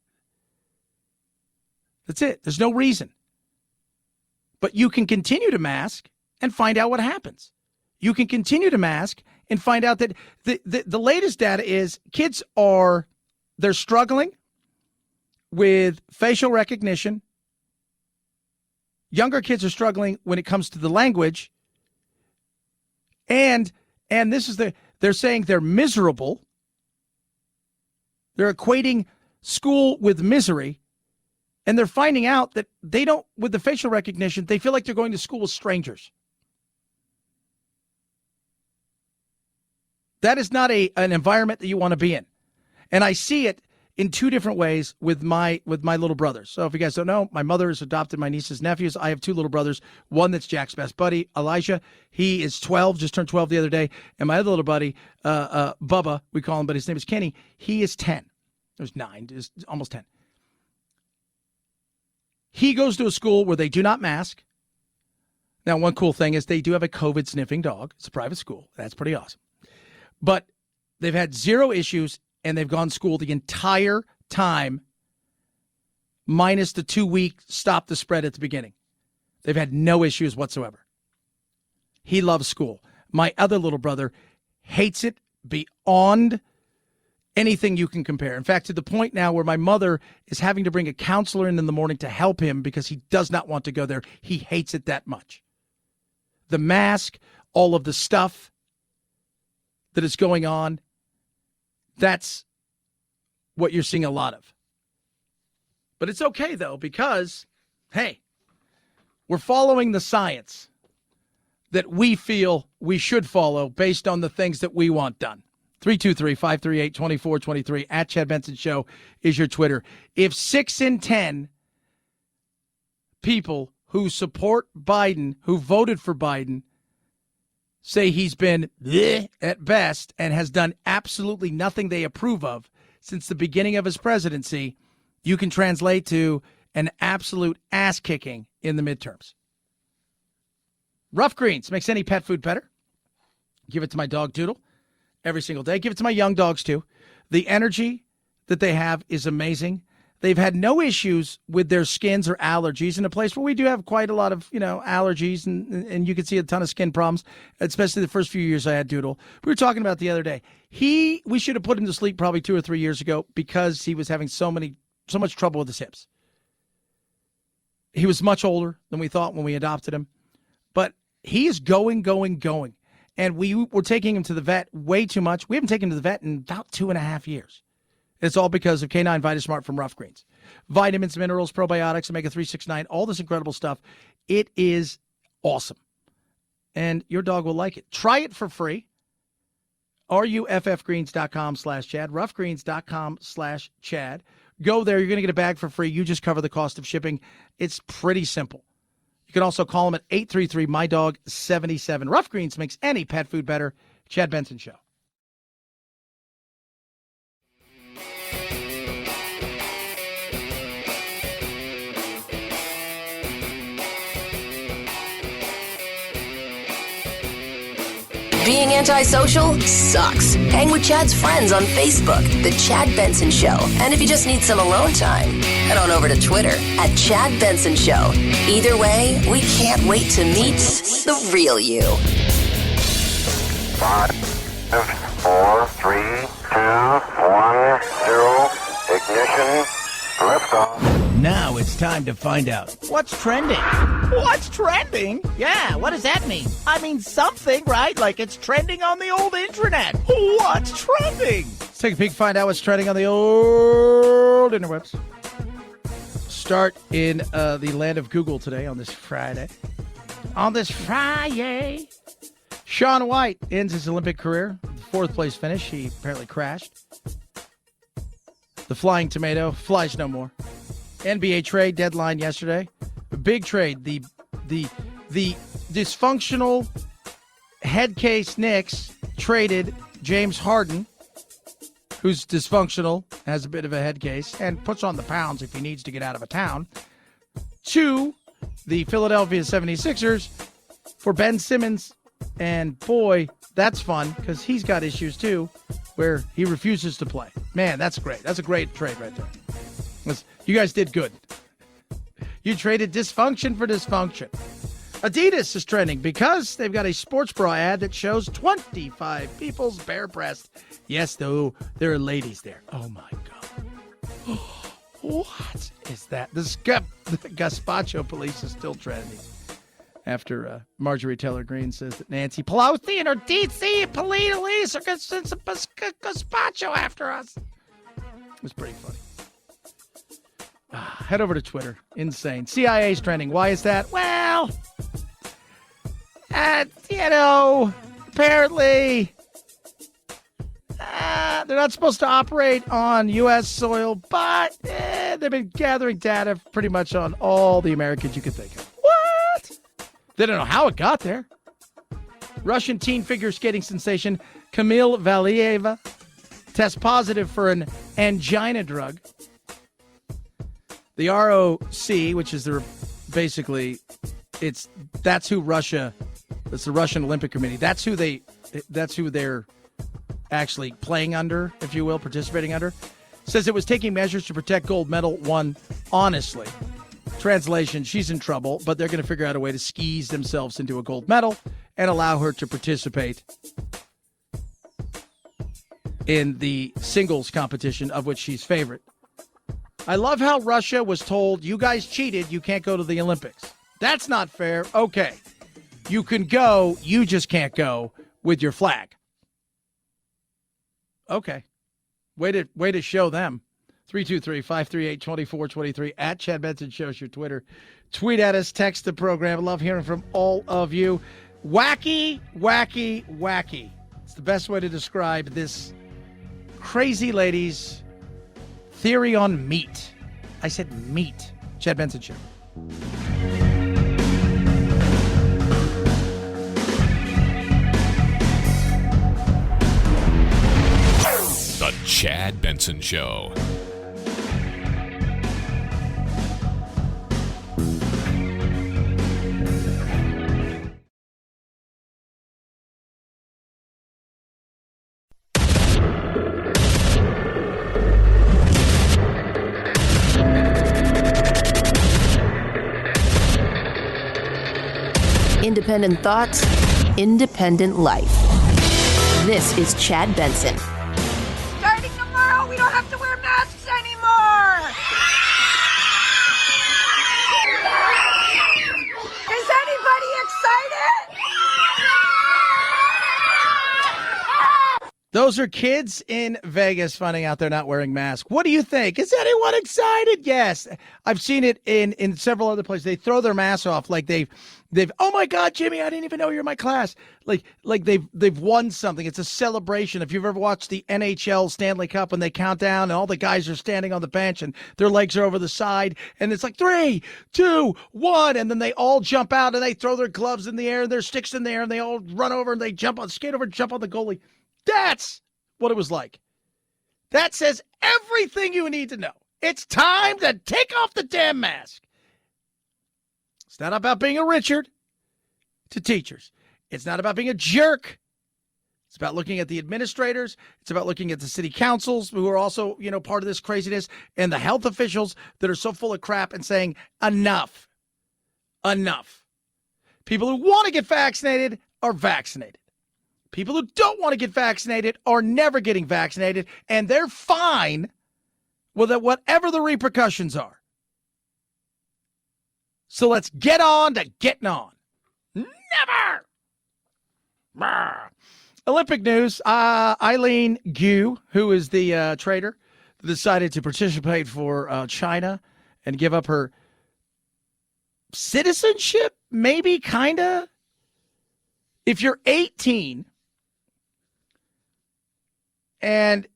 That's it. There's no reason. But you can continue to mask and find out what happens. You can continue to mask and find out that the latest data is kids they're struggling with facial recognition. Younger kids are struggling when it comes to the language. And this is they're saying they're miserable. They're equating school with misery. And they're finding out that they don't, with the facial recognition, they feel like they're going to school with strangers. That is not an environment that you want to be in. And I see it in 2 different ways with my little brothers. So if you guys don't know, my mother has adopted my niece's nephews. I have 2 little brothers. One that's Jack's best buddy, Elijah. He is 12, just turned 12 the other day. And my other little buddy, Bubba, we call him, but his name is Kenny. He is 10. There's 9, is almost 10. He goes to a school where they do not mask. Now, one cool thing is they do have a COVID sniffing dog. It's a private school. That's pretty awesome. But they've had 0 issues, and they've gone to school the entire time, minus the 2-week stop the spread at the beginning. They've had no issues whatsoever. He loves school. My other little brother hates it beyond anything you can compare. In fact, to the point now where my mother is having to bring a counselor in the morning to help him because he does not want to go there. He hates it that much. The mask, all of the stuff that is going on, that's what you're seeing a lot of. But it's okay, though, because, hey, we're following the science that we feel we should follow based on the things that we want done. 323-538-2423 at Chad Benson Show is your Twitter. If 6 in 10 people who support Biden, who voted for Biden, say he's been bleh at best and has done absolutely nothing they approve of since the beginning of his presidency, you can translate to an absolute ass-kicking in the midterms. Rough Greens makes any pet food better. Give it to my dog Doodle every single day. Give it to my young dogs, too. The energy that they have is amazing. They've had no issues with their skins or allergies in a place where we do have quite a lot of, allergies, and you can see a ton of skin problems, especially the first few years I had Doodle. We were talking about the other day. We should have put him to sleep probably 2 or 3 years ago because he was having so much trouble with his hips. He was much older than we thought when we adopted him, but he is going. And we were taking him to the vet way too much. We haven't taken him to the vet in about 2.5 years. It's all because of Canine VitaSmart from Rough Greens. Vitamins, minerals, probiotics, omega-3, 6, 9, all this incredible stuff. It is awesome. And your dog will like it. Try it for free. RUFFgreens.com/Chad. Roughgreens.com/Chad. Go there. You're going to get a bag for free. You just cover the cost of shipping. It's pretty simple. You can also call them at 833-MY-DOG-77. Rough Greens makes any pet food better. Chad Benson Show. Being antisocial sucks. Hang with Chad's friends on Facebook, The Chad Benson Show. And if you just need some alone time, head on over to Twitter at Chad Benson Show. Either way, we can't wait to meet the real you. 5, 4, 3, 2, 1, 0, ignition, liftoff. Now it's time to find out what's trending. What's trending? Yeah, what does that mean? I mean something, right? Like it's trending on the old internet. What's trending? Let's take a peek, find out what's trending on the old interwebs. Start in the land of Google today on this Friday. Shaun White ends his Olympic career. Fourth place finish. He apparently crashed. The Flying Tomato flies no more. NBA trade deadline yesterday. A big trade. The dysfunctional head case Knicks traded James Harden, who's dysfunctional, has a bit of a head case, and puts on the pounds if he needs to get out of a town, to the Philadelphia 76ers for Ben Simmons. And boy, that's fun because he's got issues too where he refuses to play. Man, that's great. That's a great trade right there. You guys did good. You traded dysfunction for dysfunction. Adidas is trending because they've got a sports bra ad that shows 25 people's bare breast. Yes, though, there are ladies there. Oh, my God. What is that? The Gazpacho police is still trending after Marjorie Taylor Greene says that Nancy Pelosi and her DC police are going to send some Gazpacho after us. It was pretty funny. Head over to Twitter. Insane. CIA's trending. Why is that? Well, apparently they're not supposed to operate on U.S. soil, but they've been gathering data pretty much on all the Americans you could think of. What? They don't know how it got there. Russian teen figure skating sensation Kamil Valieva tests positive for an angina drug. The ROC, which is that's who Russia, that's the Russian Olympic Committee. That's who they're actually playing under, if you will, participating under. Says it was taking measures to protect gold medal won honestly. Translation, she's in trouble, but they're going to figure out a way to squeeze themselves into a gold medal and allow her to participate in the singles competition, of which she's favorite. I love how Russia was told, you guys cheated, you can't go to the Olympics. That's not fair. Okay. You can go, you just can't go with your flag. Okay. Way to show them. 323-538-2423 at Chad Benson Show's your Twitter. Tweet at us, text the program. I love hearing from all of you. Wacky, wacky, wacky. It's the best way to describe this crazy lady's theory on meat. I said meat. Chad Benson Show. The Chad Benson Show. Independent thoughts, independent life. This is Chad Benson. Starting tomorrow, we don't have to wear masks anymore! Is anybody excited? Those are kids in Vegas finding out they're not wearing masks. What do you think? Is anyone excited? Yes. I've seen it in several other places. They throw their masks off like they've oh my God, Jimmy, I didn't even know you're in my class. Like they've won something. It's a celebration. If you've ever watched the NHL Stanley Cup when they count down and all the guys are standing on the bench and their legs are over the side and it's like 3, 2, 1, and then they all jump out and they throw their gloves in the air and their sticks in the air and they all run over and they skate over and jump on the goalie. That's what it was like. That says everything you need to know. It's time to take off the damn mask. It's not about being a Richard to teachers. It's not about being a jerk. It's about looking at the administrators. It's about looking at the city councils who are also, part of this craziness, and the health officials that are so full of crap and saying, enough. Enough. People who want to get vaccinated are vaccinated. People who don't want to get vaccinated are never getting vaccinated, and they're fine with whatever the repercussions are. So let's get on to getting on. Never! Brr. Olympic news. Eileen Gu, who is the trader, decided to participate for China and give up her citizenship, maybe, kind of. If you're 18... and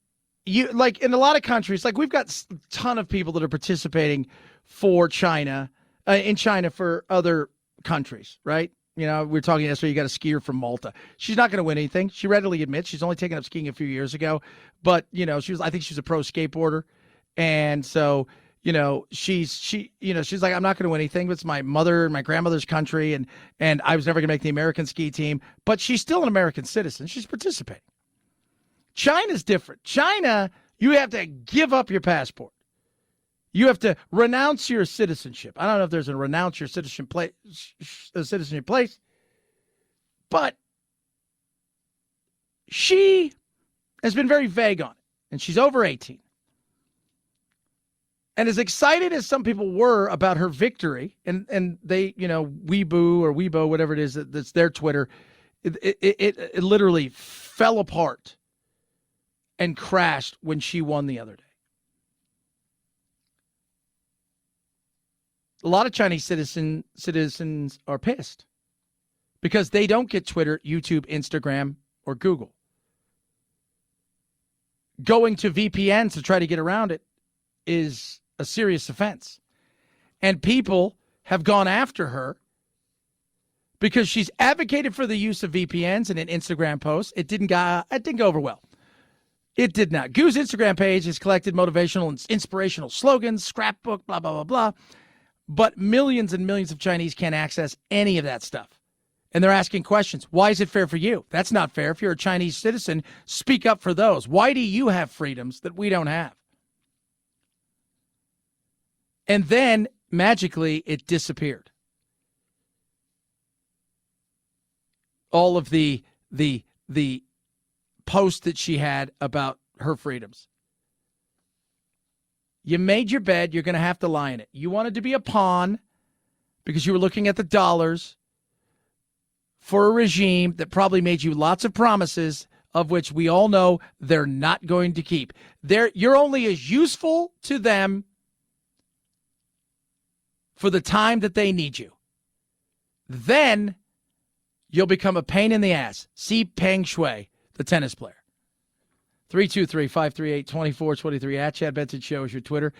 you, like in a lot of countries, like we've got a ton of people that are participating for China, in China for other countries, right? We were talking yesterday, you got a skier from Malta. She's not going to win anything. She readily admits she's only taken up skiing a few years ago, but I think she's a pro skateboarder. And so, she's like, I'm not going to win anything. It's my mother and my grandmother's country. And I was never going to make the American ski team, but she's still an American citizen. She's participating. China's different. China, you have to give up your passport. You have to renounce your citizenship. I don't know if there's a renounce your citizenship place, but she has been very vague on it, and she's over 18. And as excited as some people were about her victory, and they, Weibo or Weibo, whatever it is, that's their Twitter, it literally fell apart and crashed when she won the other day. A lot of Chinese citizens are pissed because they don't get Twitter, YouTube, Instagram, or Google. Going to VPNs to try to get around it is a serious offense. And people have gone after her because she's advocated for the use of VPNs in an Instagram post. It didn't go over well. It did not. Gu's Instagram page has collected motivational and inspirational slogans, scrapbook, blah, blah, blah, blah. But millions and millions of Chinese can't access any of that stuff. And they're asking questions. Why is it fair for you? That's not fair. If you're a Chinese citizen, speak up for those. Why do you have freedoms that we don't have? And then, magically, it disappeared. All of the post that she had about her freedoms. You made your bed, you're going to have to lie in it. You wanted to be a pawn because you were looking at the dollars for a regime that probably made you lots of promises of which we all know they're not going to keep. You're only as useful to them for the time that they need you. Then you'll become a pain in the ass. See Peng Shuai, the tennis player. 323-538-2423 at Chad Benson Show is your Twitter.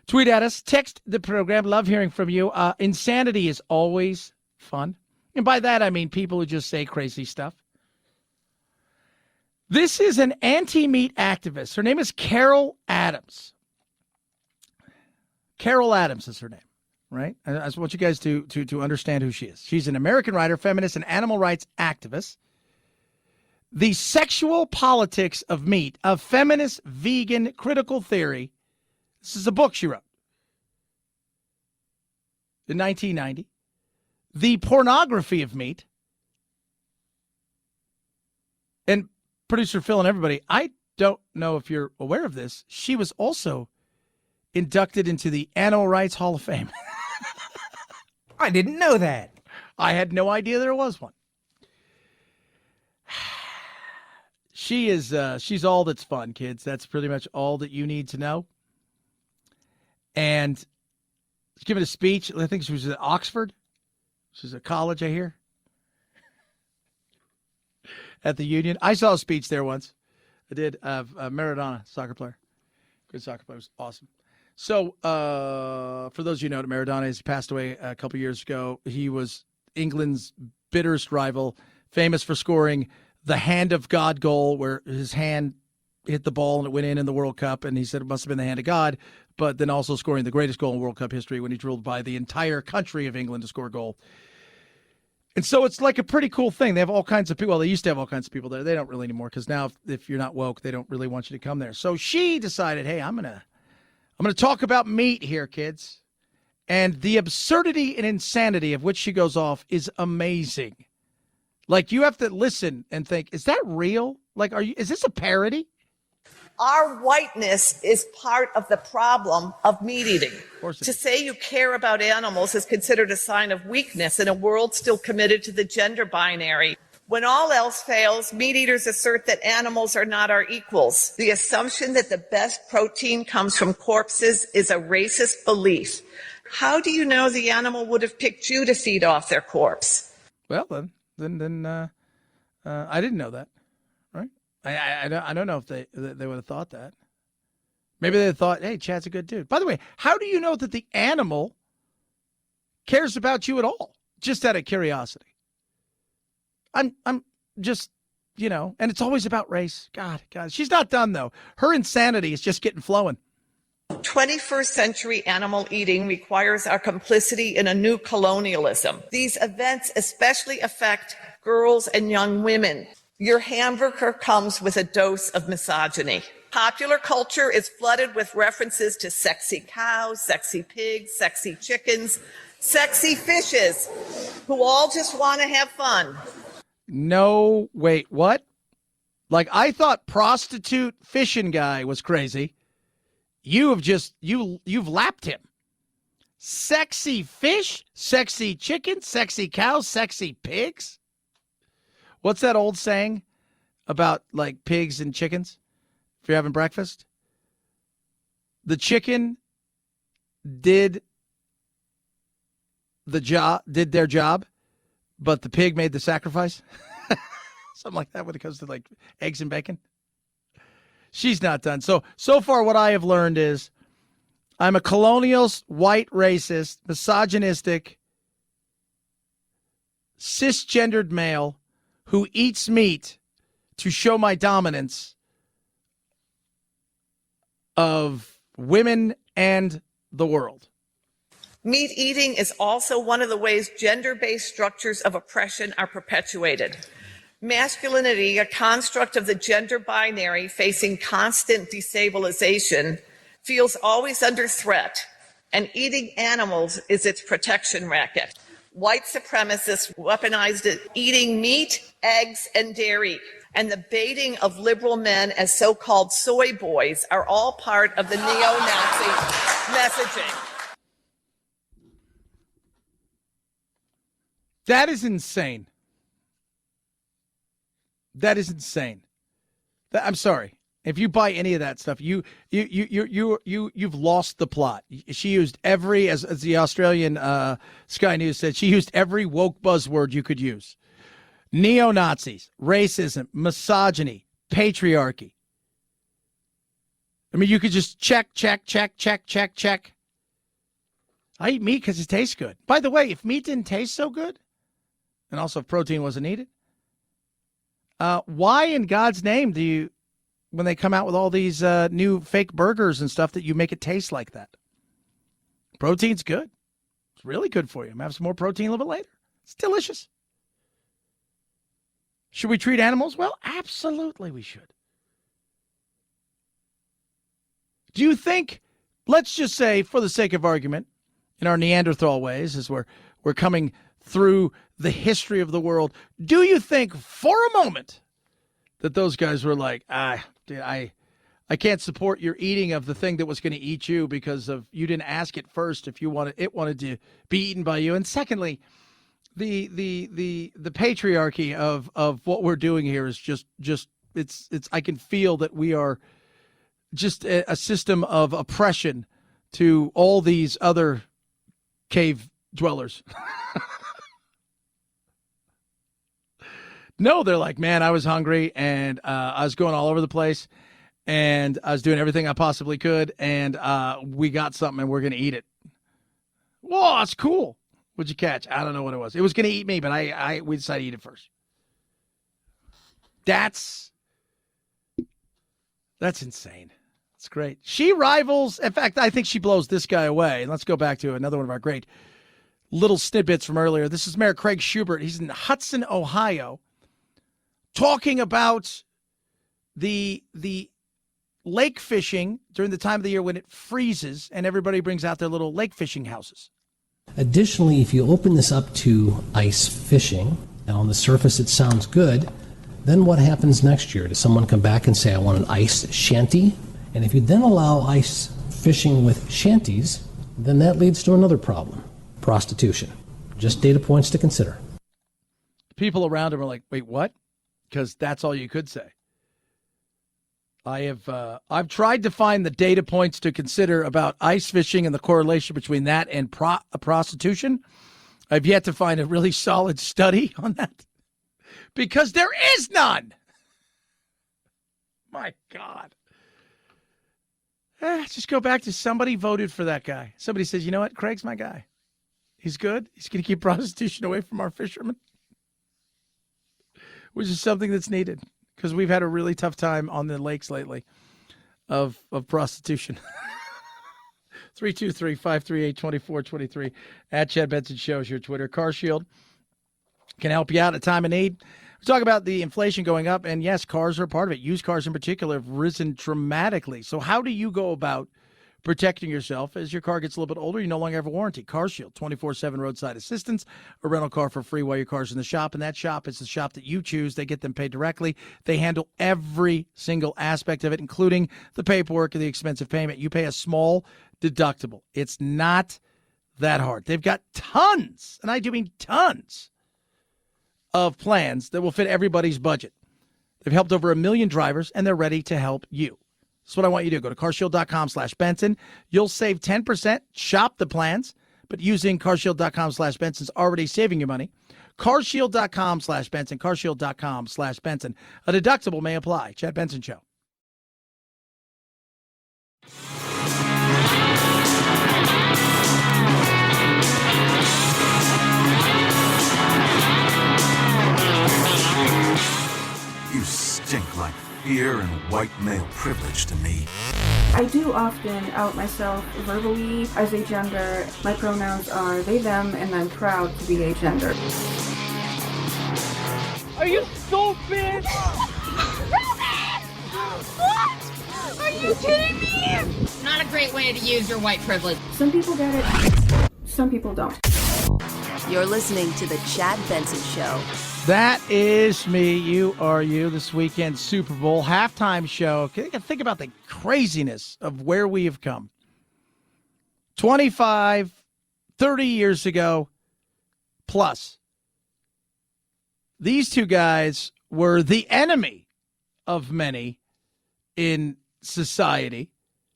Tweet at us. Text the program. Love hearing from you. Insanity is always fun. And by that, I mean people who just say crazy stuff. This is an anti-meat activist. Her name is Carol Adams. Carol Adams is her name, right? I just want you guys to understand who she is. She's an American writer, feminist, and animal rights activist. The Sexual Politics of Meat, a Feminist Vegan Critical Theory. This is a book she wrote in 1990. the pornography of meat. And producer Phil and everybody, I don't know if you're aware of this. She was also inducted into the Animal Rights Hall of Fame. I didn't know that. I had no idea there was one. She's all that's fun, kids. That's pretty much all that you need to know. And she's giving a speech. I think she was at Oxford. She's at college, I hear. At the Union. I saw a speech there once. I did. Maradona, soccer player. Good soccer player. It was awesome. So, for those of you who know, Maradona has passed away a couple years ago. He was England's bitterest rival, famous for scoring the hand of God goal where his hand hit the ball and it went in the World Cup, and he said it must have been the hand of God, but then also scoring the greatest goal in World Cup history when he drilled by the entire country of England to score a goal. And so it's like a pretty cool thing. They have all kinds of people. Well, they used to have all kinds of people there. They don't really anymore because now if you're not woke, they don't really want you to come there. So she decided, hey, I'm gonna talk about meat here, kids. And the absurdity and insanity of which she goes off is amazing. Like, you have to listen and think, is that real? Like, is this a parody? Our whiteness is part of the problem of meat eating. To say you care about animals is considered a sign of weakness in a world still committed to the gender binary. When all else fails, meat eaters assert that animals are not our equals. The assumption that the best protein comes from corpses is a racist belief. How do you know the animal would have picked you to feed off their corpse? Well, then I didn't know that, right? I don't know if they would have thought that. Maybe they thought, hey, Chad's a good dude. By the way, how do you know that the animal cares about you at all? Just out of curiosity. I'm just, and it's always about race. God, she's not done though. Her insanity is just getting flowing. 21st century animal eating requires our complicity in a new colonialism. These events especially affect girls and young women. Your hamburger comes with a dose of misogyny. Popular culture is flooded with references to sexy cows, sexy pigs, sexy chickens, sexy fishes, who all just want to have fun. No, wait, what? Like, I thought prostitute fishing guy was crazy. You've lapped him. Sexy fish, sexy chicken, sexy cows, sexy pigs. What's that old saying about like pigs and chickens? If you're having breakfast, the chicken did their job, but the pig made the sacrifice. Something like that when it comes to like eggs and bacon. She's not done. So far what I have learned is I'm a colonial, white, racist, misogynistic, cisgendered male who eats meat to show my dominance of women and the world. Meat eating is also one of the ways gender-based structures of oppression are perpetuated. Masculinity, a construct of the gender binary facing constant destabilization, feels always under threat, and eating animals is its protection racket. White supremacists weaponized eating meat, eggs, and dairy, and the baiting of liberal men as so-called soy boys are all part of the neo-Nazi messaging. That is insane. That is insane. I'm sorry. If you buy any of that stuff, you've lost the plot. She used every, as the Australian Sky News said, she used every woke buzzword you could use. Neo-Nazis, racism, misogyny, patriarchy. I mean, you could just check. I eat meat because it tastes good. By the way, if meat didn't taste so good, and also if protein wasn't needed, why in God's name do you, when they come out with all these new fake burgers and stuff, that you make it taste like that? Protein's good. It's really good for you. I'm going to have some more protein a little bit later. It's delicious. Should we treat animals well? Absolutely we should. Do you think, let's just say for the sake of argument, in our Neanderthal ways, as we're were coming through the history of the world. Do you think for a moment that those guys were like, dude, I can't support your eating of the thing that was going to eat you because of you didn't ask it first if it wanted to be eaten by you. And secondly, the patriarchy of what we're doing here is just it's I can feel that we are just a system of oppression to all these other cave dwellers. No, they're like, man, I was hungry and I was going all over the place and I was doing everything I possibly could and we got something and we're going to eat it. Whoa, that's cool. What'd you catch? I don't know what it was. It was going to eat me, but we decided to eat it first. That's insane. It's great. She rivals. In fact, I think she blows this guy away. And let's go back to another one of our great little snippets from earlier. This is Mayor Craig Schubert. He's in Hudson, Ohio, talking about the lake fishing during the time of the year when it freezes and everybody brings out their little lake fishing houses. Additionally, if you open this up to ice fishing, and on the surface it sounds good, then what happens next year? Does someone come back and say, I want an ice shanty? And if you then allow ice fishing with shanties, then that leads to another problem, prostitution. Just data points to consider. People around him are like, wait, what? Because that's all you could say. I've tried to find the data points to consider about ice fishing and the correlation between that and prostitution. I've yet to find a really solid study on that because there is none. My God. Just go back to somebody voted for that guy. Somebody says, you know what? Craig's my guy. He's good. He's going to keep prostitution away from our fishermen, which is something that's needed. Because we've had a really tough time on the lakes lately of prostitution. 323-538-2423 at Chad Benson Show is your Twitter. CarShield can help you out at a time of need. We talk about the inflation going up, and yes, cars are a part of it. Used cars in particular have risen dramatically. So how do you go about protecting yourself as your car gets a little bit older? You no longer have a warranty. CarShield, 24/7 roadside assistance, a rental car for free while your car's in the shop, and that shop is the shop that you choose. They get them paid directly. They handle every single aspect of it, including the paperwork and the expensive payment. You pay a small deductible. It's not that hard. They've got tons, and I do mean tons, of plans that will fit everybody's budget. They've helped over 1 million drivers, and they're ready to help you. That's what I want you to do. Go to carshield.com/Benson. You'll save 10%. Shop the plans, but using carshield.com/Benson's already saving you money. Carshield.com/Benson. Carshield.com/Benson. A deductible may apply. Chad Benson Show. You stink like fear and white male privilege to me. I do often out myself verbally as a gender. My pronouns are they, them, and I'm proud to be a gender. Are you stupid? What? Are you kidding me? Not a great way to use your white privilege. Some people get it, some people don't. You're listening to the Chad Benson Show. That is me. You are you. This weekend Super Bowl halftime show. Think about the craziness of where we have come. 25, 30 years ago plus. These two guys were the enemy of many in society,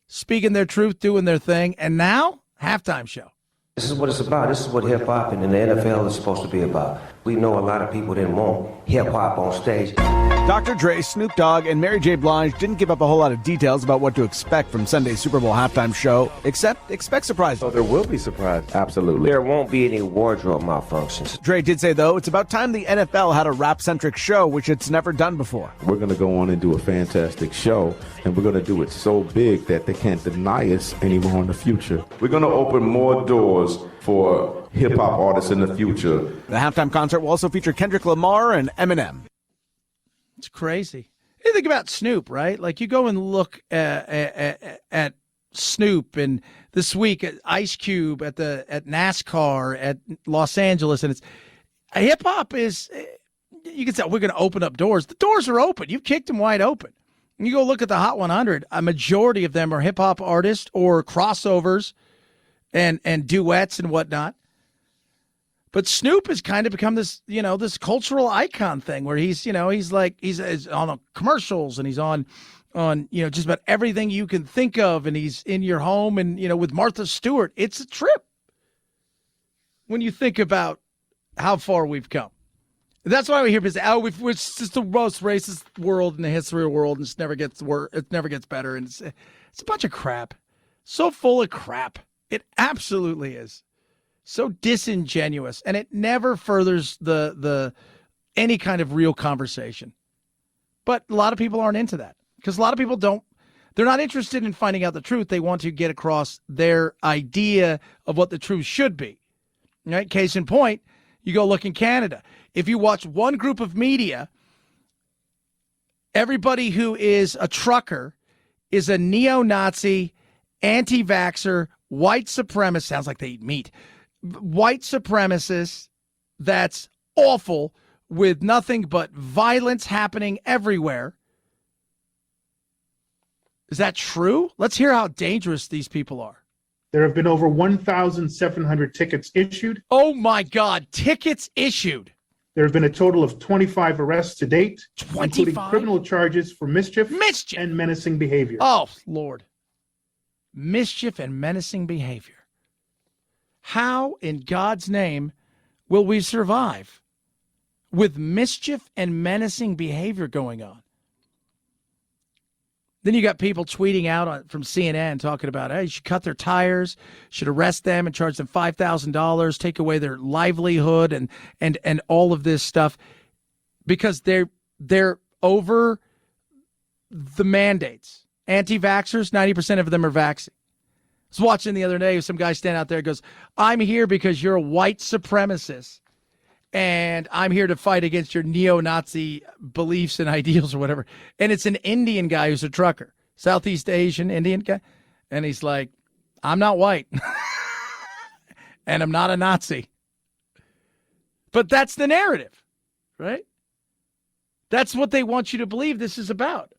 speaking their truth, doing their thing, and now halftime show. This is what it's about. This is what hip-hop and the NFL is supposed to be about. We know a lot of people didn't want hip-hop on stage. Dr. Dre, Snoop Dogg, and Mary J. Blige didn't give up a whole lot of details about what to expect from Sunday's Super Bowl halftime show, except expect surprises. Oh, there will be surprises. Absolutely. There won't be any wardrobe malfunctions. Dre did say, though, it's about time the NFL had a rap-centric show, which it's never done before. We're going to go on and do a fantastic show, and we're going to do it so big that they can't deny us anymore in the future. We're going to open more doors for hip-hop artists in the future. The halftime concert will also feature Kendrick Lamar and Eminem. It's crazy. You think about Snoop, right? Like, you go and look at Snoop, and this week at Ice Cube at NASCAR at Los Angeles, and it's hip hop is. You can say we're going to open up doors. The doors are open. You've kicked them wide open. You go look at the Hot 100. A majority of them are hip hop artists or crossovers, and duets and whatnot. But Snoop has kind of become this, this cultural icon thing where he's on commercials and he's on just about everything you can think of, and he's in your home and, with Martha Stewart. It's a trip when you think about how far we've come. That's why we hear people say, it's just the most racist world in the history of the world, and it never gets worse, it never gets better, and it's a bunch of crap. So full of crap. It absolutely is. So disingenuous, and it never furthers the any kind of real conversation. But a lot of people aren't into that because a lot of people they're not interested in finding out the truth. They want to get across their idea of what the truth should be. Right? Case in point, you go look in Canada. If you watch one group of media, everybody who is a trucker is a neo-Nazi, anti-vaxxer, white supremacist. Sounds like they eat meat. White supremacist that's awful, with nothing but violence happening everywhere. Is that true? Let's hear how dangerous these people are. There have been over 1,700 tickets issued. Oh my God, tickets issued. There have been a total of 25 arrests to date, 25? Including criminal charges for mischief and menacing behavior. Oh, Lord. Mischief and menacing behavior. How in God's name will we survive with mischief and menacing behavior going on? Then you got people tweeting out from CNN talking about, hey, you should cut their tires, should arrest them and charge them $5,000, take away their livelihood and all of this stuff because they're over the mandates. Anti-vaxxers, 90% of them are vaccinated. I was watching the other day, some guy stand out there and goes, I'm here because you're a white supremacist, and I'm here to fight against your neo-Nazi beliefs and ideals or whatever. And it's an Indian guy who's a trucker, Southeast Asian Indian guy. And he's like, I'm not white, and I'm not a Nazi. But that's the narrative, right? That's what they want you to believe this is about.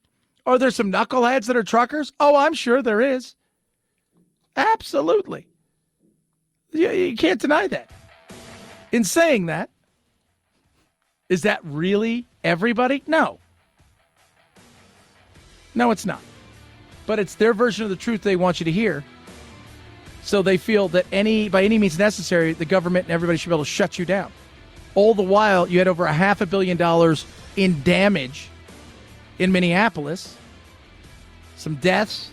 Are there some knuckleheads that are truckers? Oh, I'm sure there is. Absolutely. You can't deny that. In saying that, is that really everybody? No. No, it's not. But it's their version of the truth they want you to hear. So they feel that by any means necessary, the government and everybody should be able to shut you down. All the while, you had over $500 million in damage in Minneapolis. Some deaths.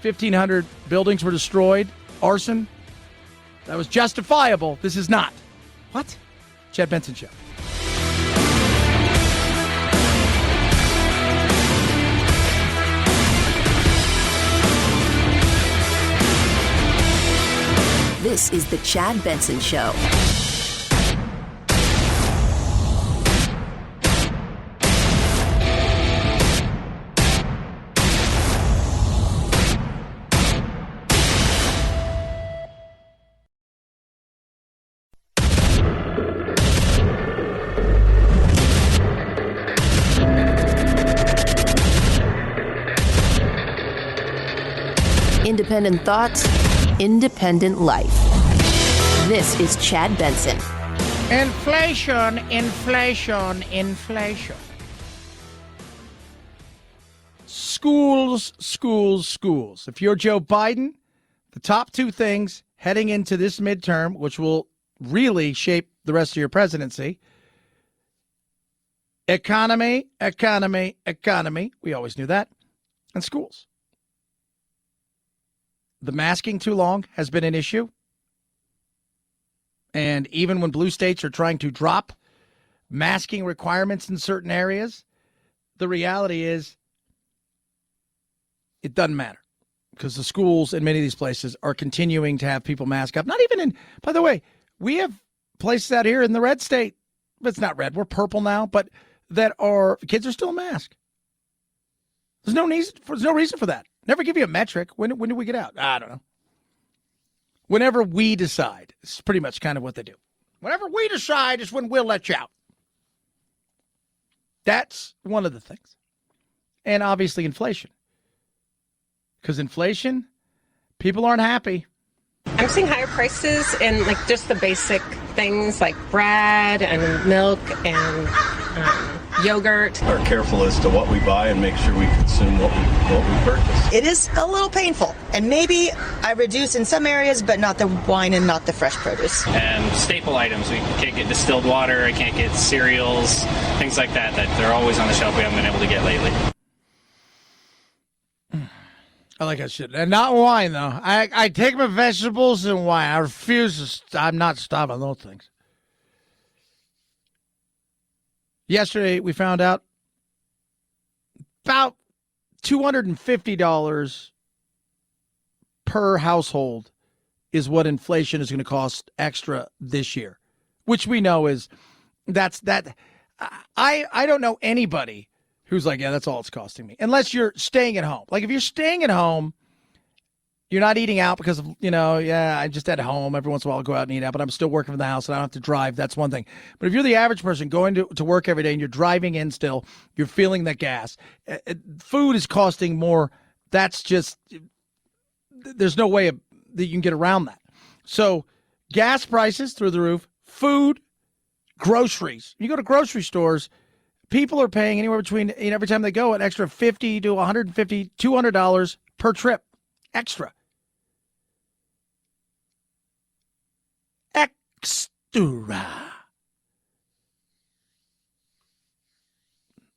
1,500 buildings were destroyed. Arson. That was justifiable. This is not. What? Chad Benson Show. This is the Chad Benson Show. Independent thoughts, independent life. This is Chad Benson. Inflation, inflation, inflation. Schools, schools, schools. If you're Joe Biden, the top two things heading into this midterm, which will really shape the rest of your presidency: economy, economy, economy. We always knew that. And schools. The masking too long has been an issue. And even when blue states are trying to drop masking requirements in certain areas, the reality is it doesn't matter because the schools in many of these places are continuing to have people mask up. Not even in, by the way, we have places out here in the red state, but it's not red, we're purple now, but that are, kids are still masked. There's no reason for that. Never give you a metric. When do we get out? I don't know. Whenever we decide. It's pretty much kind of what they do. Whenever we decide is when we'll let you out. That's one of the things. And obviously inflation. Because inflation, people aren't happy. I'm seeing higher prices in like just the basic things like bread and milk and yogurt. Are careful as to what we buy and make sure we consume what we purchase. It is a little painful, and maybe I reduce in some areas, but not the wine and not the fresh produce. And staple items, we can't get distilled water, I can't get cereals, things like that they're always on the shelf we haven't been able to get lately. I like that shit. And not wine, though. I take my vegetables and wine. I refuse to. I'm not stopping those things. Yesterday, we found out about $250 per household is what inflation is going to cost extra this year, which we know is that. I don't know anybody who's like, yeah, that's all it's costing me. Unless you're staying at home. Like if you're staying at home, you're not eating out because of, I just at home. Every once in a while I'll go out and eat out, but I'm still working from the house and I don't have to drive. That's one thing. But if you're the average person going to work every day and you're driving in still, you're feeling the gas. Food is costing more. That's just, there's no way that you can get around that. So gas prices through the roof, food, groceries. You go to grocery stores, people are paying anywhere between, every time they go, an extra $50 to $150, $200 per trip. Extra.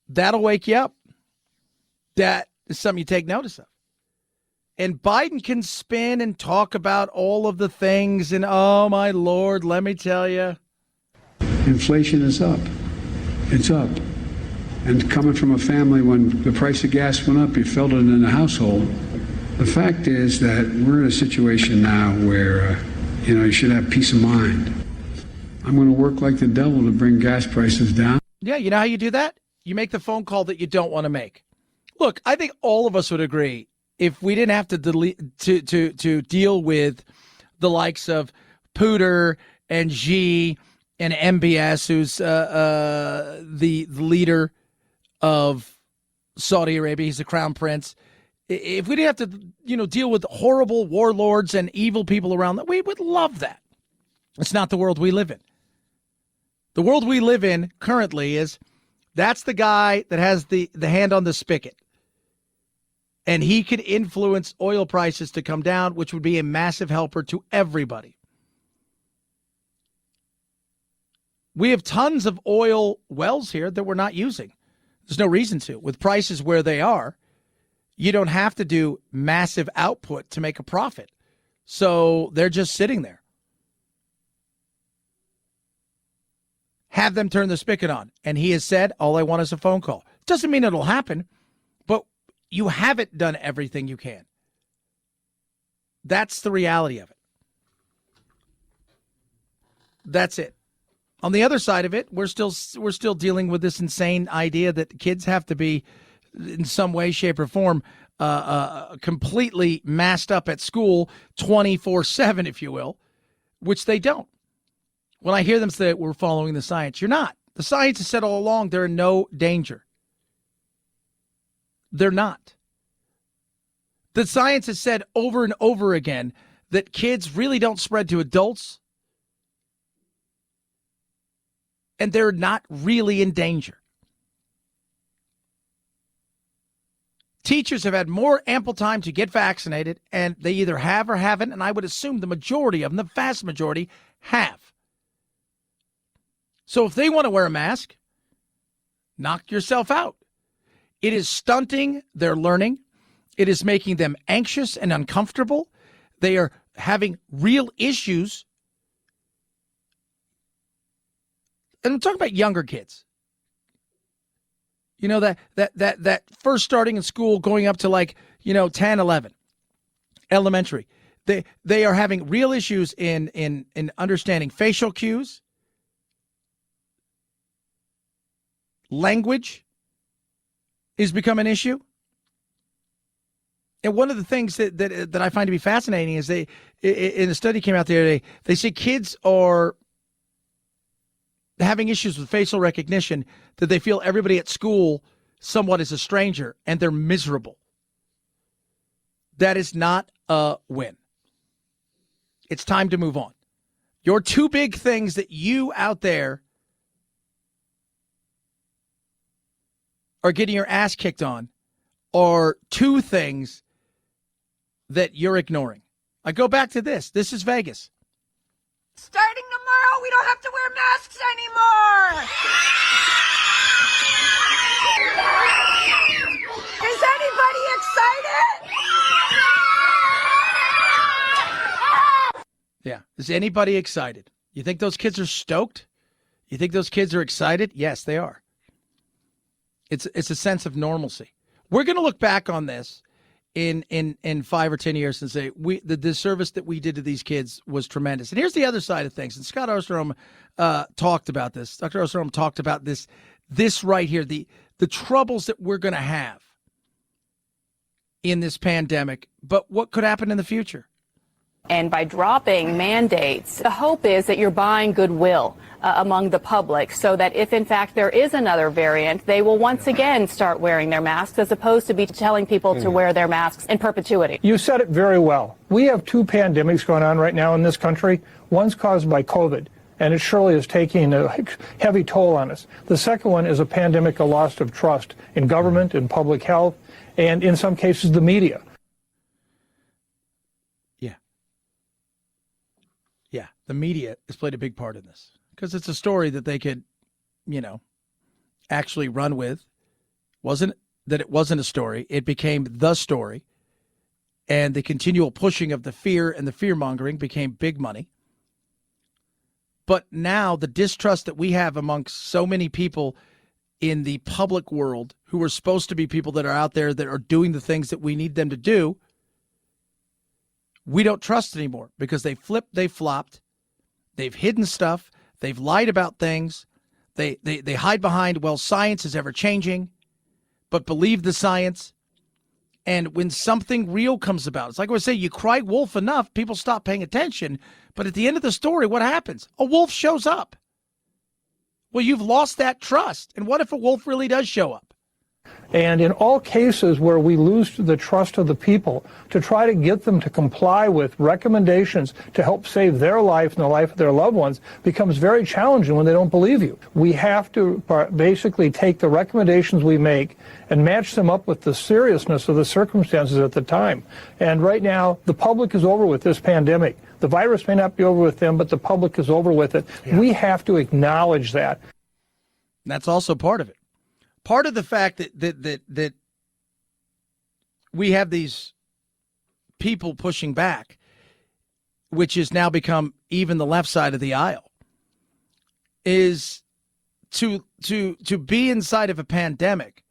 That'll wake you up. That is something you take notice of. And Biden can spin and talk about all of the things, and oh my Lord, let me tell you. Inflation is up. It's up. And coming from a family when the price of gas went up, you felt it in the household. The fact is that we're in a situation now where, you should have peace of mind. I'm going to work like the devil to bring gas prices down. Yeah, you know how you do that? You make the phone call that you don't want to make. Look, I think all of us would agree if we didn't have to deal with the likes of Pooter and Xi and MBS, who's the leader of Saudi Arabia. He's the crown prince. If we didn't have to, deal with horrible warlords and evil people around that, we would love that. It's not the world we live in. The world we live in currently is that's the guy that has the hand on the spigot. And he could influence oil prices to come down, which would be a massive helper to everybody. We have tons of oil wells here that we're not using. There's no reason to. With prices where they are, you don't have to do massive output to make a profit. So they're just sitting there. Have them turn the spigot on. And he has said, all I want is a phone call. Doesn't mean it'll happen, but you haven't done everything you can. That's the reality of it. That's it. On the other side of it, we're still dealing with this insane idea that kids have to be, in some way, shape, or form, completely masked up at school 24/7, if you will, which they don't. When I hear them say we're following the science, you're not. The science has said all along they're in no danger. They're not. The science has said over and over again that kids really don't spread to adults, and they're not really in danger. Teachers have had more ample time to get vaccinated, and they either have or haven't, and I would assume the majority of them, the vast majority, have. So if they want to wear a mask, knock yourself out. It is stunting their learning. It is making them anxious and uncomfortable. They are having real issues. And I'm talking about younger kids. You know, that first starting in school going up to 10, 11, elementary. They are having real issues in understanding facial cues, language is become an issue. And one of the things that I find to be fascinating is in a study came out the other day, they say kids are having issues with facial recognition, that they feel everybody at school somewhat is a stranger, and they're miserable. That is not a win. It's time to move on. Your two big things that you out there are getting your ass kicked on are two things that you're ignoring. I go back to this. This is Vegas. Starting tomorrow, we don't have to wear masks anymore! Is anybody excited? Yeah. Is anybody excited? You think those kids are stoked? You think those kids are excited? Yes, they are. It's a sense of normalcy. We're going to look back on this in 5 or 10 years and say the service that we did to these kids was tremendous. And here's the other side of things. And Scott Osterholm talked about this. Dr. Osterholm talked about this right here, the troubles that we're going to have in this pandemic, but what could happen in the future. And by dropping mandates, the hope is that you're buying goodwill among the public so that if, in fact, there is another variant, they will once again start wearing their masks as opposed to be telling people to wear their masks in perpetuity. You said it very well. We have two pandemics going on right now in this country. One's caused by COVID, and it surely is taking a heavy toll on us. The second one is a pandemic of loss of trust in government, in public health, and in some cases the media. Yeah, the media has played a big part in this because it's a story that they could, actually run with. It wasn't a story. It became the story. And the continual pushing of the fear and the fear-mongering became big money. But now the distrust that we have amongst so many people in the public world who are supposed to be people that are out there that are doing the things that we need them to do, we don't trust anymore because they flipped, they flopped, they've hidden stuff, they've lied about things, they hide behind, well, science is ever changing, but believe the science. And when something real comes about, it's like I would say, you cry wolf enough, people stop paying attention. But at the end of the story, what happens? A wolf shows up. Well, you've lost that trust. And what if a wolf really does show up? And in all cases where we lose the trust of the people, to try to get them to comply with recommendations to help save their life and the life of their loved ones becomes very challenging when they don't believe you. We have to basically take the recommendations we make and match them up with the seriousness of the circumstances at the time. And right now, the public is over with this pandemic. The virus may not be over with them, but the public is over with it. Yeah. We have to acknowledge that. That's also part of it. Part of the fact that we have these people pushing back, which has now become even the left side of the aisle, is to be inside of a pandemic.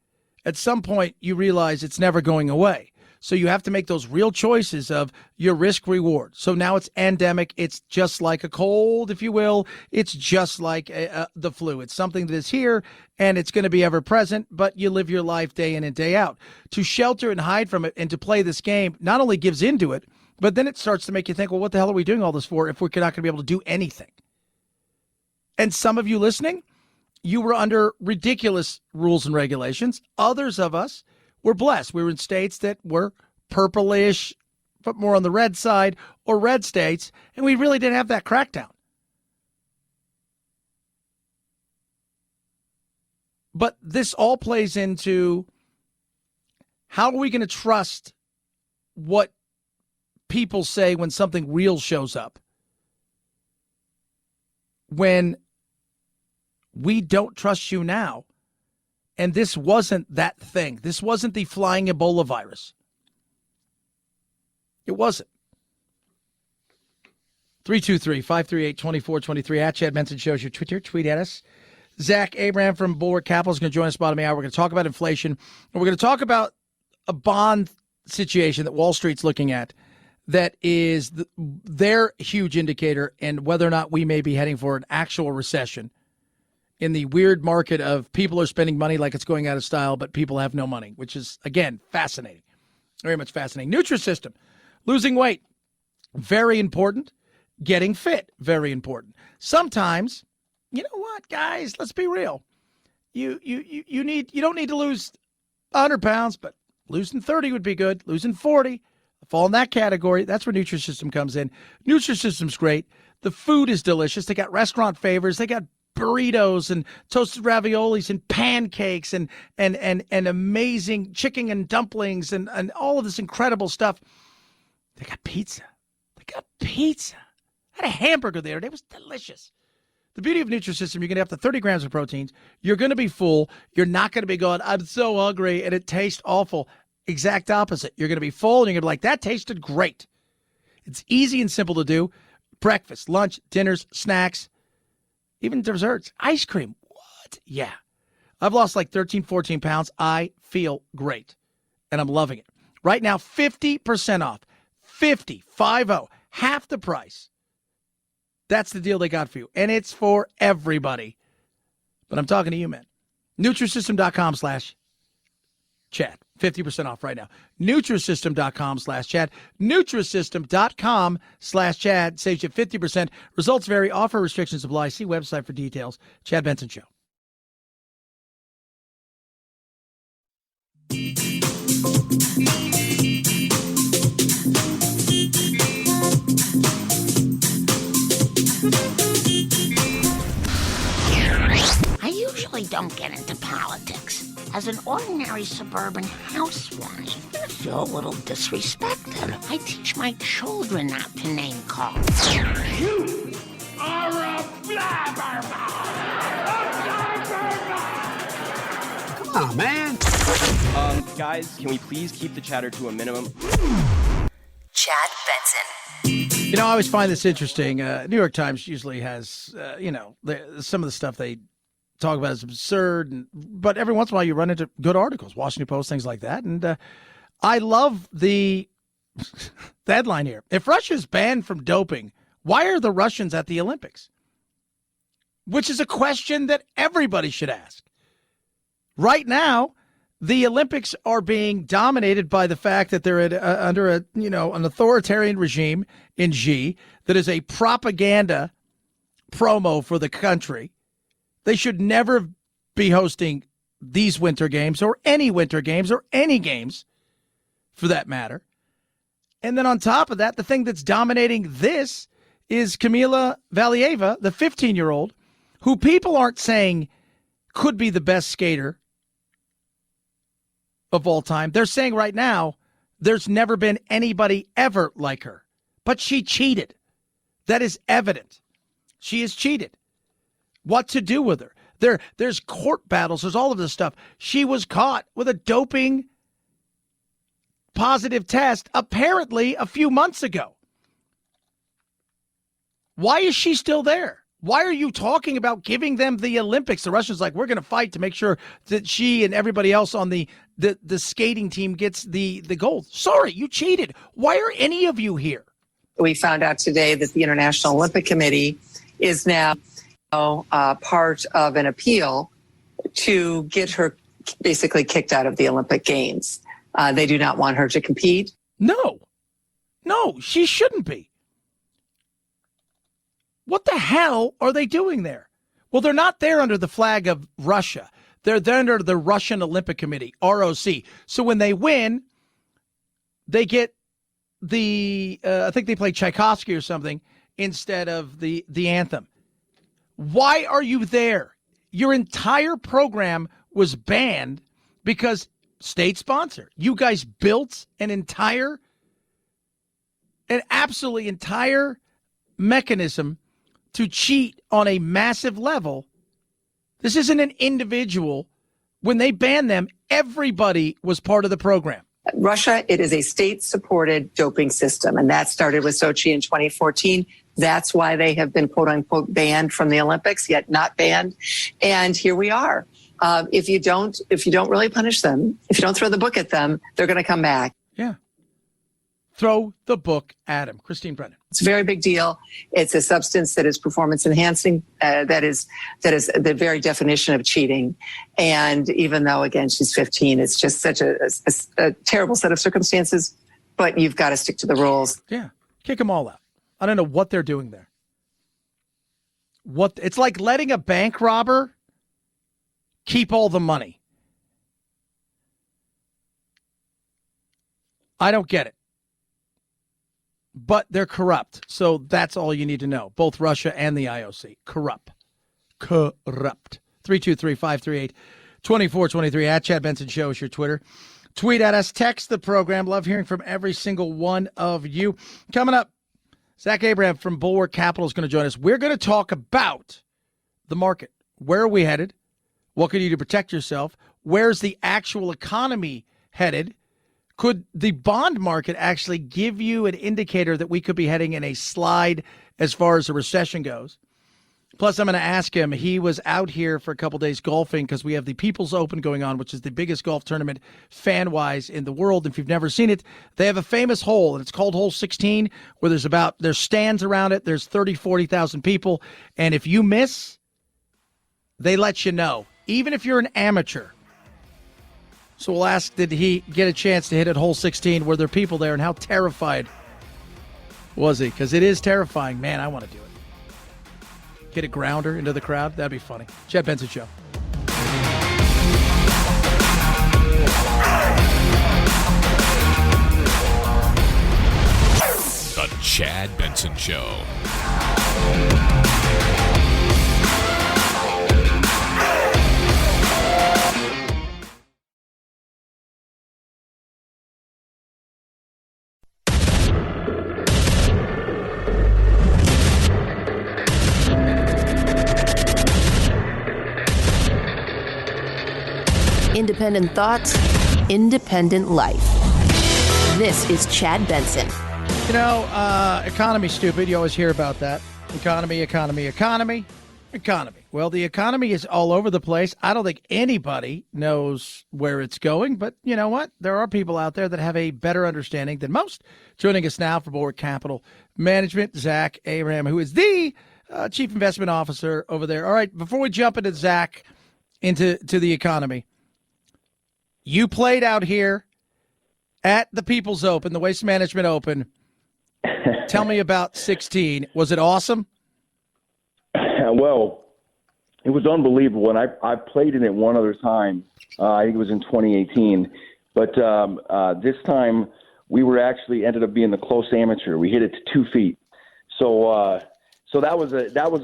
At some point, you realize it's never going away. So you have to make those real choices of your risk reward. So now it's endemic. It's just like a cold, if you will. It's just like the flu. It's something that is here and it's going to be ever present, but you live your life day in and day out. To shelter and hide from it and to play this game not only gives into it, but then it starts to make you think, well, what the hell are we doing all this for if we're not going to be able to do anything? And some of you listening, you were under ridiculous rules and regulations. Others of us were blessed. We were in states that were purplish, but more on the red side, or red states, and we really didn't have that crackdown. But this all plays into how are we going to trust what people say when something real shows up, when we don't trust you now. And this wasn't that thing. This wasn't the flying Ebola virus. It wasn't. 323-538-2423 at Chad Benson shows your Twitter. Tweet at us. Zack Abraham from Bulwark Capital is going to join us bottom of the hour. We're going to talk about inflation. And we're going to talk about a bond situation that Wall Street's looking at that is their huge indicator and whether or not we may be heading for an actual recession in the weird market of people are spending money like it's going out of style, but people have no money, which is, again, fascinating. Very much fascinating. Nutrisystem. Losing weight. Very important. Getting fit. Very important. Sometimes, you know what, guys? Let's be real. You don't need to lose 100 pounds, but losing 30 would be good. Losing 40, fall in that category. That's where Nutrisystem comes in. Nutrisystem's great. The food is delicious. They got restaurant favors. They got burritos and toasted raviolis and pancakes and amazing chicken and dumplings and all of this incredible stuff. They got pizza. I had a hamburger the other day. It was delicious. The beauty of Nutrisystem, you're going to have the 30 grams of proteins. You're going to be full. You're not going to be going, I'm so hungry, and it tastes awful. Exact opposite. You're going to be full, and you're going to be like, that tasted great. It's easy and simple to do. Breakfast, lunch, dinners, snacks, even desserts, ice cream. What? Yeah. I've lost like 13, 14 pounds. I feel great, and I'm loving it. Right now, 50% off. 50, half the price. That's the deal they got for you, and it's for everybody. But I'm talking to you, man. Nutrisystem.com/Chad. 50% off right now. Nutrisystem.com/Chad. Nutrisystem.com/Chad saves you 50%. Results vary. Offer restrictions apply. See website for details. Chad Benson Show. I usually don't get into politics. As an ordinary suburban housewife, I feel a little disrespected. I teach my children not to name call. You are a blabbermouth! Come on, man. Guys, can we please keep the chatter to a minimum? Chad Benson. You know, I always find this interesting. New York Times usually has, some of the stuff they talk about is absurd, but every once in a while you run into good articles, Washington Post, things like that. And I love the headline here. If Russia's banned from doping, why are the Russians at the Olympics? Which is a question that everybody should ask. Right now, the Olympics are being dominated by the fact that they're under an authoritarian regime in Xi that is a propaganda promo for the country. They should never be hosting these winter games or any games for that matter. And then on top of that, the thing that's dominating this is Kamila Valieva, the 15-year-old, who people aren't saying could be the best skater of all time. They're saying right now there's never been anybody ever like her. But she cheated. That is evident. She has cheated. What to do with her? There's court battles. There's all of this stuff. She was caught with a doping positive test apparently a few months ago. Why is she still there? Why are you talking about giving them the Olympics? The Russians like, we're going to fight to make sure that she and everybody else on the skating team gets the gold. Sorry, you cheated. Why are any of you here? We found out today that the International Olympic Committee is now part of an appeal to get her basically kicked out of the Olympic Games. They do not want her to compete. No, she shouldn't be. What the hell are they doing there? Well, they're not there under the flag of Russia. They're there under the Russian Olympic Committee, ROC. So when they win, they get I think they play Tchaikovsky or something instead of the anthem. Why are you there? Your entire program was banned because state sponsor. You guys built an absolutely entire mechanism to cheat on a massive level. This isn't an individual. When they banned them, everybody was part of the program. Russia, it is a state-supported doping system, and that started with Sochi in 2014. That's why they have been, quote unquote, banned from the Olympics, yet not banned. And here we are. If you don't really punish them, if you don't throw the book at them, they're going to come back. Yeah. Throw the book at him. Christine Brennan. It's a very big deal. It's a substance that is performance enhancing. That is the very definition of cheating. And even though, again, she's 15, it's just such a terrible set of circumstances. But you've got to stick to the rules. Yeah, kick them all out. I don't know what they're doing there. It's like letting a bank robber keep all the money. I don't get it. But they're corrupt. So that's all you need to know. Both Russia and the IOC. Corrupt. 323-538-2423. At Chad Benson Show is your Twitter. Tweet at us. Text the program. Love hearing from every single one of you. Coming up, Zack Abraham from Bulwark Capital is going to join us. We're going to talk about the market. Where are we headed? What can you do to protect yourself? Where's the actual economy headed? Could the bond market actually give you an indicator that we could be heading in a slide as far as the recession goes? Plus, I'm going to ask him. He was out here for a couple days golfing because we have the People's Open going on, which is the biggest golf tournament fan-wise in the world. If you've never seen it, they have a famous hole, and it's called Hole 16, where there's stands around it. There's 30,000, 40,000 people. And if you miss, they let you know, even if you're an amateur. So we'll ask, did he get a chance to hit at Hole 16? Were there people there, and how terrified was he? Because it is terrifying. Man, I want to do it. Hit a grounder into the crowd. That'd be funny. Chad Benson Show. The Chad Benson Show. Independent thoughts, independent life. This is Chad Benson. You know, economy stupid. You always hear about that. Economy. Well, the economy is all over the place. I don't think anybody knows where it's going, but you know what? There are people out there that have a better understanding than most. Joining us now from Bulwark Capital Management, Zack Abraham, who is the Chief Investment Officer over there. All right, before we jump into Zack, into the economy, you played out here at the People's Open, the Waste Management Open. Tell me about 16. Was it awesome? Well, it was unbelievable. And I played in it one other time. I think it was in 2018. But this time we were actually ended up being the close amateur. We hit it to 2 feet. So that was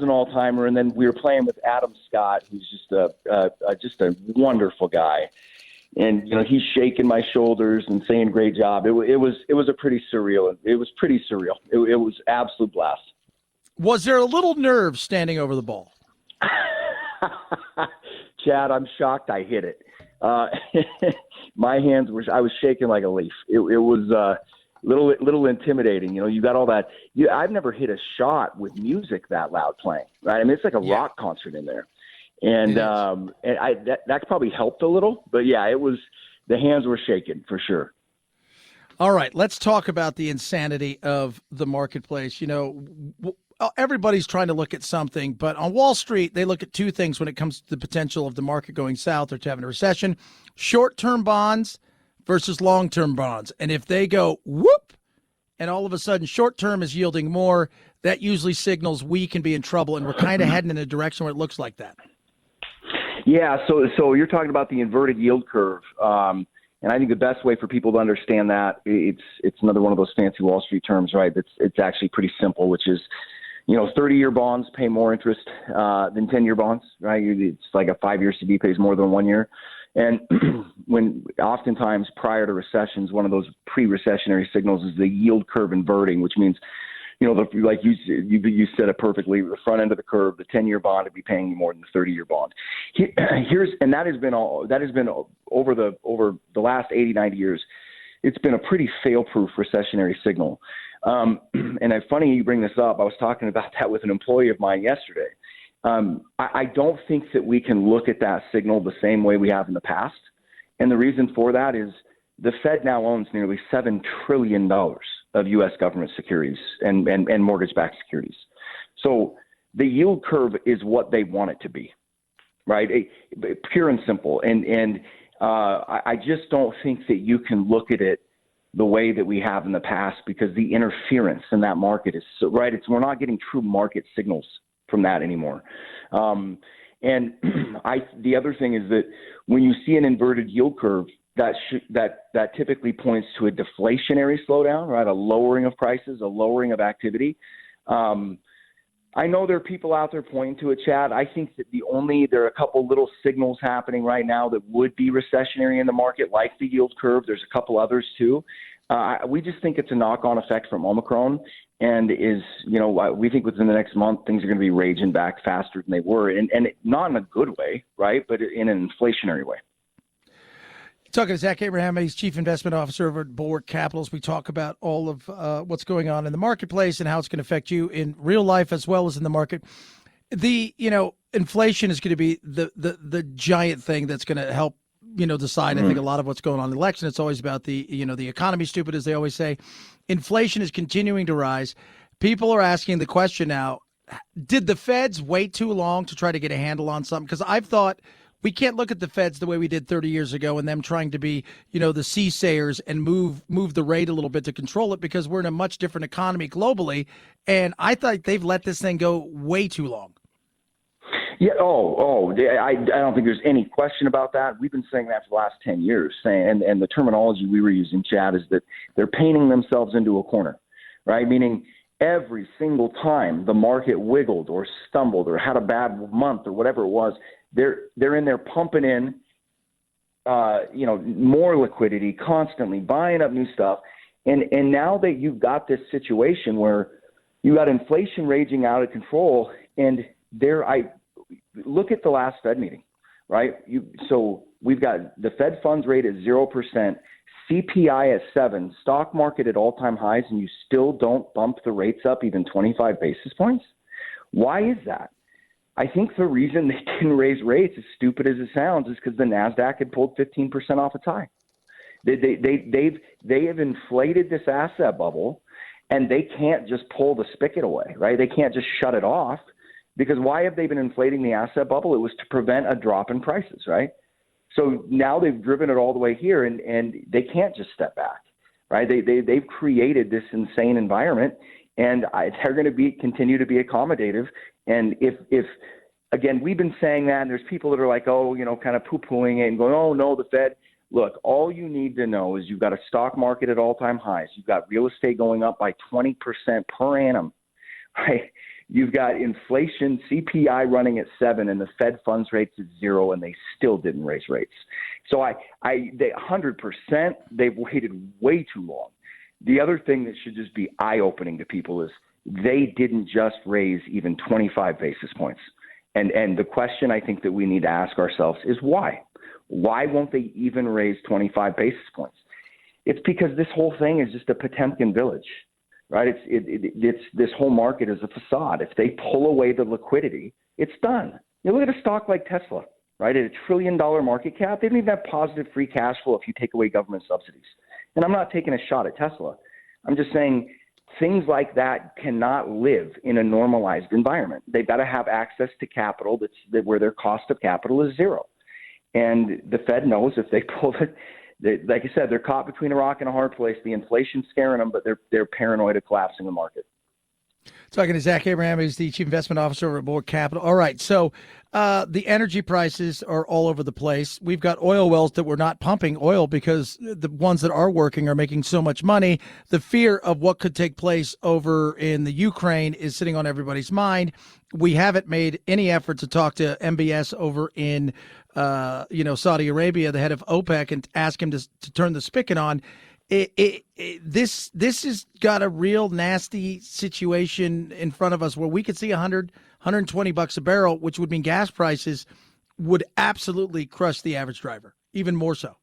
an all-timer. And then we were playing with Adam Scott, who's just a wonderful guy. And he's shaking my shoulders and saying great job. It was pretty surreal. It was absolute blast. Was there a little nerve standing over the ball? Chad, I'm shocked I hit it. My hands I was shaking like a leaf. It was little intimidating. You got all that. I've never hit a shot with music that loud playing. Right? I mean, it's like a rock concert in there. And that's probably helped a little, but yeah, the hands were shaking for sure. All right, let's talk about the insanity of the marketplace. Everybody's trying to look at something, but on Wall Street, they look at two things when it comes to the potential of the market going south or to having a recession: short-term bonds versus long-term bonds. And if they go whoop, and all of a sudden short-term is yielding more, that usually signals we can be in trouble, and we're kind of heading in a direction where it looks like that. Yeah, so you're talking about the inverted yield curve, and I think the best way for people to understand that, it's another one of those fancy Wall Street terms, right? It's actually pretty simple, which is, 30-year bonds pay more interest than 10-year bonds, right? It's like a 5-year CD pays more than 1 year, and when oftentimes prior to recessions, one of those pre-recessionary signals is the yield curve inverting, which means like you said it perfectly, the front end of the curve, the 10-year bond would be paying you more than the 30-year bond. And that has been over the last 80, 90 years. It's been a pretty fail-proof recessionary signal. And it's funny you bring this up. I was talking about that with an employee of mine yesterday. I don't think that we can look at that signal the same way we have in the past. And the reason for that is the Fed now owns nearly $7 trillion. of U.S. government securities and mortgage-backed securities. So the yield curve is what they want it to be, right? Pure and simple. And I just don't think that you can look at it the way that we have in the past, because the interference in that market is so, right. We're not getting true market signals from that anymore. And the other thing is that when you see an inverted yield curve, that typically points to a deflationary slowdown, right? A lowering of prices, a lowering of activity. I know there are people out there pointing to it, Chad. I think that there are a couple little signals happening right now that would be recessionary in the market, like the yield curve. There's a couple others too. We just think it's a knock-on effect from Omicron, and we think within the next month things are going to be raging back faster than they were, and not in a good way, right? But in an inflationary way. Talking to Zack Abraham, he's Chief Investment Officer over at Bulwark Capital. We talk about all of what's going on in the marketplace and how it's going to affect you in real life as well as in the market. Inflation is going to be the giant thing that's going to help, decide, I think, a lot of what's going on in the election. It's always about the economy, stupid, as they always say. Inflation is continuing to rise. People are asking the question now, did the feds wait too long to try to get a handle on something? Because I've thought, we can't look at the feds the way we did 30 years ago and them trying to be, the seasayers and move the rate a little bit to control it, because we're in a much different economy globally. And I thought they've let this thing go way too long. Yeah. I don't think there's any question about that. We've been saying that for the last 10 years, and the terminology we were using, Chad, is that they're painting themselves into a corner, right? Meaning every single time the market wiggled or stumbled or had a bad month or whatever it was, they're in there pumping in, more liquidity, constantly buying up new stuff. And now that you've got this situation where you got inflation raging out of control, and look at the last Fed meeting, right? So we've got the Fed funds rate at 0%, CPI at 7%, stock market at all-time highs, and you still don't bump the rates up even 25 basis points. Why is that? I think the reason they didn't raise rates, as stupid as it sounds, is because the NASDAQ had pulled 15% off its high. They have inflated this asset bubble, and they can't just pull the spigot away, right? They can't just shut it off, because why have they been inflating the asset bubble? It was to prevent a drop in prices, right? So now they've driven it all the way here, and they can't just step back, right? They've created this insane environment, and they're going to continue to be accommodative. And if again, we've been saying that, and there's people that are like, kind of poo-pooing it and going, oh, no, the Fed. Look, all you need to know is you've got a stock market at all-time highs. You've got real estate going up by 20% per annum, right? You've got inflation, CPI running at 7%, and the Fed funds rate's at 0%, and they still didn't raise rates. So they 100%, they've waited way too long. The other thing that should just be eye-opening to people is they didn't just raise even 25 basis points. And the question I think that we need to ask ourselves is why? Why won't they even raise 25 basis points? It's because this whole thing is just a Potemkin village, right? It's this whole market is a facade. If they pull away the liquidity, it's done. Look at a stock like Tesla, right? At $1 trillion market cap, they don't even have positive free cash flow if you take away government subsidies. And I'm not taking a shot at Tesla. I'm just saying things like that cannot live in a normalized environment. They've got to have access to capital where their cost of capital is 0. And the Fed knows if they pull it, like I said, they're caught between a rock and a hard place. The inflation's scaring them, but they're paranoid of collapsing the market. Talking to Zack Abraham, he's the Chief Investment Officer over at Bulwark Capital. All right, so the energy prices are all over the place. We've got oil wells that we're not pumping oil because the ones that are working are making so much money. The fear of what could take place over in the Ukraine is sitting on everybody's mind. We haven't made any effort to talk to MBS over in Saudi Arabia, the head of OPEC, and ask him to turn the spigot on. This has got a real nasty situation in front of us where we could see $120 a barrel, which would mean gas prices would absolutely crush the average driver, even more so.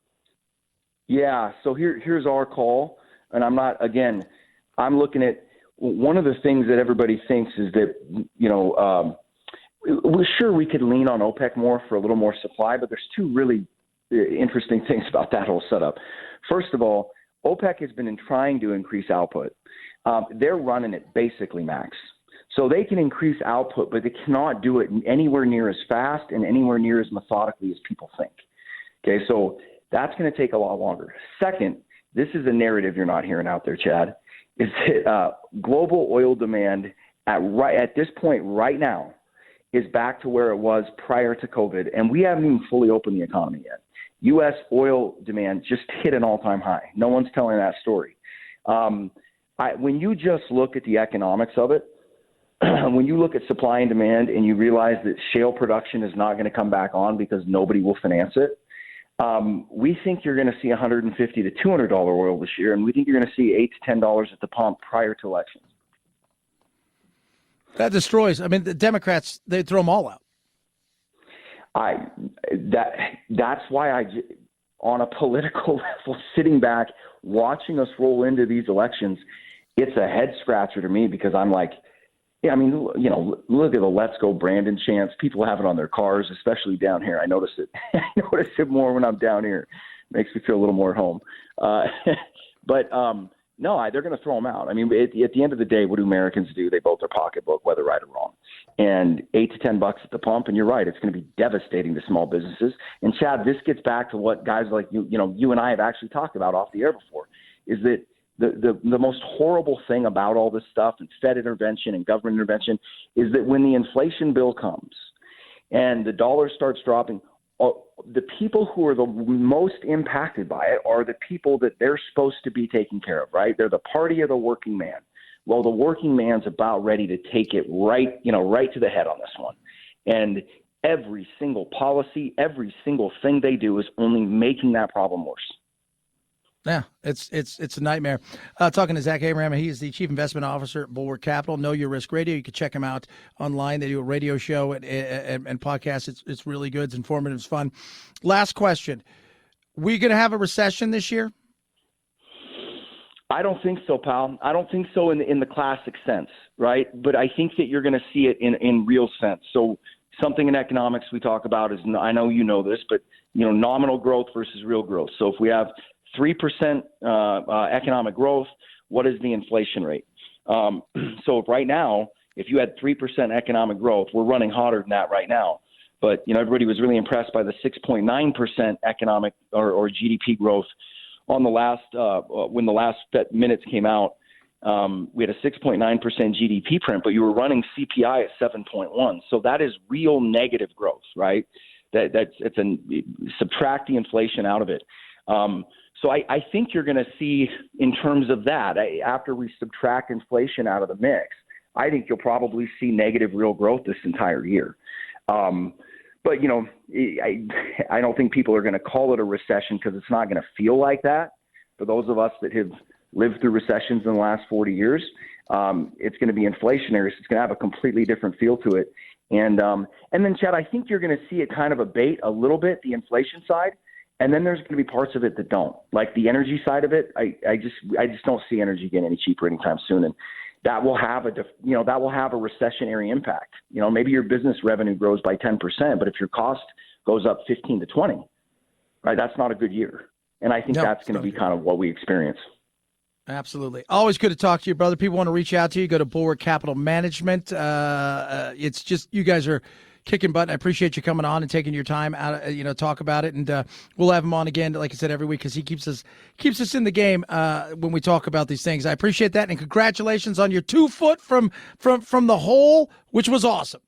Yeah. So here's our call. And I'm looking at one of the things that everybody thinks is that, we're sure we could lean on OPEC more for a little more supply, but there's two really interesting things about that whole setup. First of all, OPEC has been trying to increase output. They're running it basically max. So they can increase output, but they cannot do it anywhere near as fast and anywhere near as methodically as people think. Okay, so that's going to take a lot longer. Second, this is a narrative you're not hearing out there, Chad, is that global oil demand at this point right now is back to where it was prior to COVID, and we haven't even fully opened the economy yet. U.S. oil demand just hit an all-time high. No one's telling that story. When you just look at the economics of it, when you look at supply and demand and you realize that shale production is not going to come back on because nobody will finance it, we think you're going to see $150 to $200 oil this year, and we think you're going to see $8 to $10 at the pump prior to elections. That destroys. I mean, the Democrats, they throw them all out. That's why on a political level, sitting back, watching us roll into these elections, it's a head scratcher to me because I'm like, yeah, I mean, look at the "Let's Go Brandon" chants. People have it on their cars, especially down here. I notice it. I notice it more when I'm down here. Makes me feel a little more at home. No, they're going to throw them out. I mean, at the end of the day, what do Americans do? They vote their pocketbook, whether right or wrong. And $8 to $10 at the pump, and you're right, it's going to be devastating to small businesses. And Chad, this gets back to what guys like you and I have actually talked about off the air before, is that the most horrible thing about all this stuff and Fed intervention and government intervention is that when the inflation bill comes and the dollar starts dropping, the people who are the most impacted by it are the people that they're supposed to be taking care of, right? They're the party of the working man. Well, the working man's about ready to take it right to the head on this one. And every single policy, every single thing they do is only making that problem worse. Yeah, it's a nightmare. Talking to Zack Abraham, he is the Chief Investment Officer at Bulwark Capital. Know Your Risk Radio. You can check him out online. They do a radio show and podcast. It's really good. It's informative. It's fun. Last question. We going to have a recession this year? I don't think so, pal. I don't think so in the classic sense, right? But I think that you're going to see it in real sense. So something in economics we talk about is, I know you know this, but nominal growth versus real growth. So if we have 3% economic growth, what is the inflation rate? So right now, if you had 3% economic growth, we're running hotter than that right now. But everybody was really impressed by the 6.9% economic or GDP growth on the last when the last minutes came out. We had a 6.9% GDP print, but you were running CPI at 7.1. So that is real negative growth, right? Subtract the inflation out of it. So I think you're going to see, in terms of that, after we subtract inflation out of the mix, I think you'll probably see negative real growth this entire year. But, I don't think people are going to call it a recession because it's not going to feel like that. For those of us that have lived through recessions in the last 40 years, it's going to be inflationary. So it's going to have a completely different feel to it. And then, Chad, I think you're going to see it kind of abate a little bit, the inflation side. And then there's going to be parts of it that don't, like the energy side of it. I just don't see energy getting any cheaper anytime soon, and that will have a recessionary impact. Maybe your business revenue grows by 10%, but if your cost goes up 15 to 20, right, that's not a good year. And I think that's going to be kind of what we experience. Absolutely. Always good to talk to you, brother. People want to reach out to you. Go to Bulwark Capital Management. It's just, you guys are kicking butt. I appreciate you coming on and taking your time out, talk about it. And we'll have him on again, like I said, every week, because he keeps us in the game when we talk about these things. I appreciate that. And congratulations on your 2 foot from the hole, which was awesome.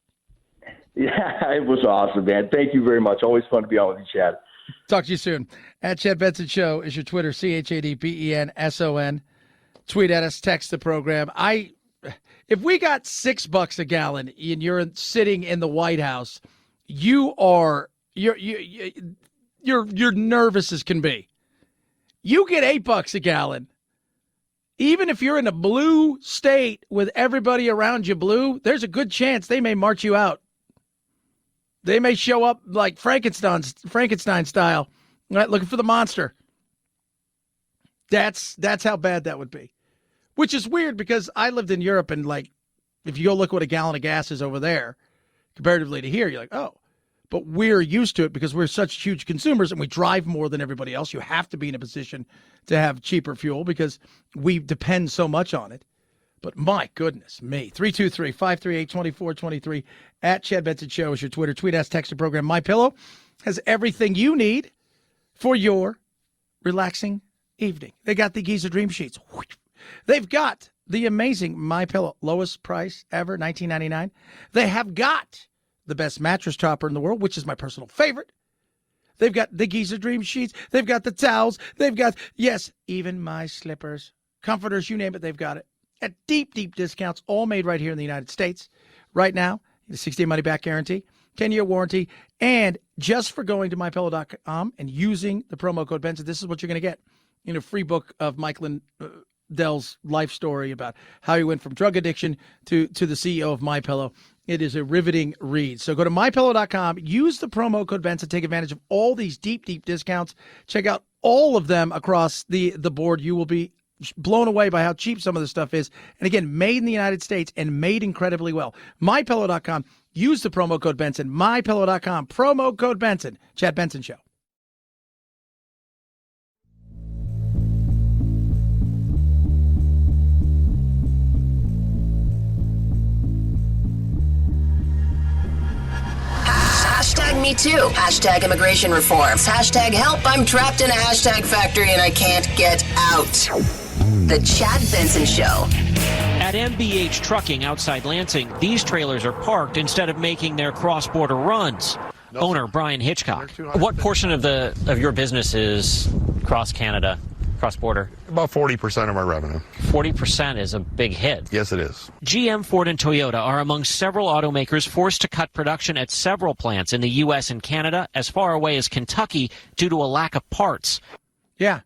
Yeah, it was awesome, man. Thank you very much. Always fun to be on with you, Chad. Talk to you soon. At Chad Benson Show is your Twitter, ChadBenson. Tweet at us, text the program. If we got $6 a gallon and you're sitting in the White House, you're nervous as can be. You get $8 a gallon. Even if you're in a blue state with everybody around you blue, there's a good chance they may march you out. They may show up like Frankenstein style, right, looking for the monster. That's how bad that would be. Which is weird because I lived in Europe, and if you go look what a gallon of gas is over there comparatively to here, you're like, oh. but we're used to it because we're such huge consumers and we drive more than everybody else. You have to be in a position to have cheaper fuel because we depend so much on it. But my goodness me. 323-538-2423 at Chad Benson Show is your Twitter. Tweet us, text the program. MyPillow has everything you need for your relaxing evening. They got the Giza Dream Sheets. They've got the amazing MyPillow, lowest price ever, $19.99. They have got the best mattress topper in the world, which is my personal favorite. They've got the Giza Dream Sheets. They've got the towels. They've got, yes, even my slippers, comforters, you name it, they've got it. At deep, deep discounts, all made right here in the United States. Right now, the 60-day money-back guarantee, 10-year warranty, and just for going to MyPillow.com and using the promo code Benson, this is what you're going to get. In a free book of Mike Lindell's life story about how he went from drug addiction to the CEO of MyPillow. It is a riveting read. So go to MyPillow.com, use the promo code Benson, take advantage of all these deep, deep discounts. Check out all of them across the board. You will be blown away by how cheap some of this stuff is. And again, made in the United States and made incredibly well. MyPillow.com. Use the promo code Benson. MyPillow.com. Promo code Benson. Chad Benson Show. Hashtag me too. Hashtag immigration reforms. Hashtag help. I'm trapped in a hashtag factory and I can't get out. The Chad Benson Show. At MBH Trucking outside Lansing, these trailers are parked instead of making their cross-border runs. Owner Brian Hitchcock. What portion of your business is cross-Canada, cross-border? About 40% of our revenue. 40% is a big hit. Yes, it is. GM, Ford, and Toyota are among several automakers forced to cut production at several plants in the U.S. and Canada as far away as Kentucky due to a lack of parts. Yeah.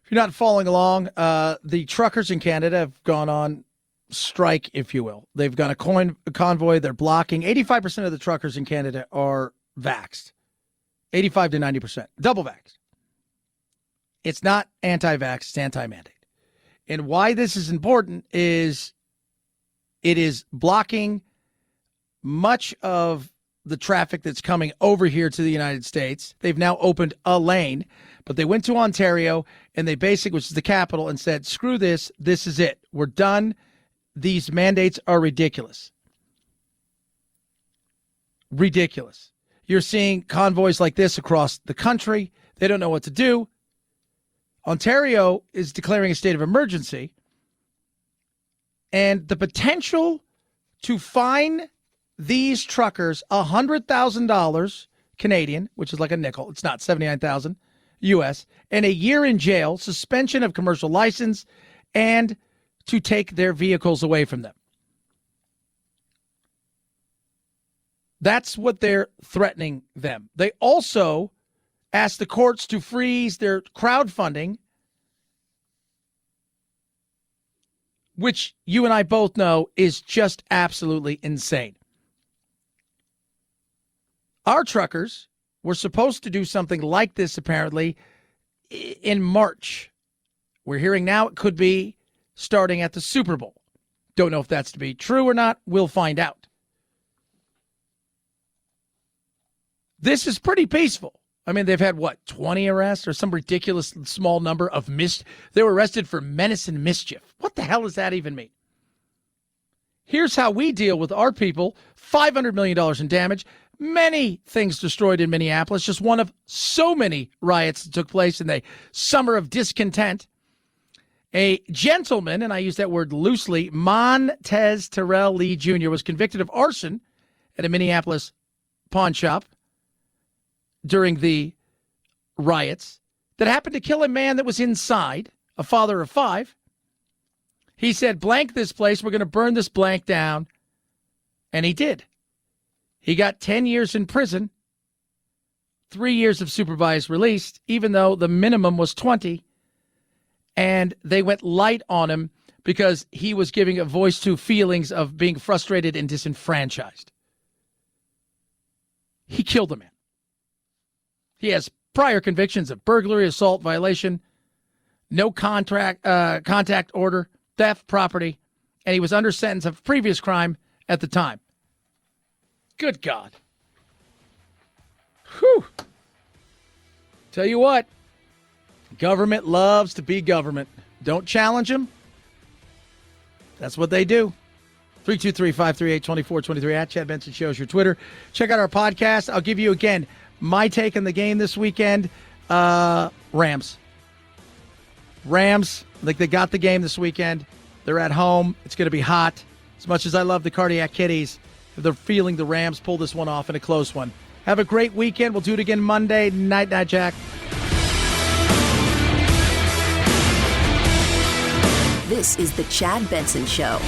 If you're not following along, the truckers in Canada have gone on strike, if you will. They've got a convoy. They're blocking. 85% of the truckers in Canada are vaxxed. 85 to 90%. Double vaxxed. It's not anti-vax, it's anti-mandate. And why this is important is it is blocking much of the traffic that's coming over here to the United States. They've now opened a lane, but they went to Ontario and they basically, which is the capital, and said, screw this, this is it. We're done. These mandates are ridiculous. Ridiculous. You're seeing convoys like this across the country. They don't know what to do. Ontario is declaring a state of emergency, and the potential to fine these truckers $100,000 Canadian, which is like a nickel, it's not $79,000 US, and a year in jail, suspension of commercial license, and to take their vehicles away from them. That's what they're threatening them. They also asked the courts to freeze their crowdfunding, which you and I both know is just absolutely insane. Our truckers were supposed to do something like this, apparently, in March. We're hearing now it could be starting at the Super Bowl. Don't know if that's to be true or not. We'll find out. This is pretty peaceful. I mean, they've had, 20 arrests or some ridiculous small number of They were arrested for menace and mischief. What the hell does that even mean? Here's how we deal with our people. $500 million in damage. Many things destroyed in Minneapolis. Just one of so many riots that took place in the summer of discontent. A gentleman, and I use that word loosely, Montez Terrell Lee Jr., was convicted of arson at a Minneapolis pawn shop during the riots that happened to kill a man that was inside, a father of 5. He said, blank this place, we're going to burn this blank down. And he did. He got 10 years in prison, 3 years of supervised release, even though the minimum was 20. And they went light on him because he was giving a voice to feelings of being frustrated and disenfranchised. He killed a man. He has prior convictions of burglary, assault, violation, no contact order, theft, property, and he was under sentence of previous crime at the time. Good God. Whew. Tell you what, government loves to be government. Don't challenge them. That's what they do. 323-538-2423 at Chad Benson Show is your Twitter. Check out our podcast. I'll give you, again, my take on the game this weekend. Rams. I think they got the game this weekend. They're at home. It's going to be hot. As much as I love the Cardiac Kitties, they're feeling the Rams pull this one off in a close one. Have a great weekend. We'll do it again Monday. Night, Jack. This is the Chad Benson Show.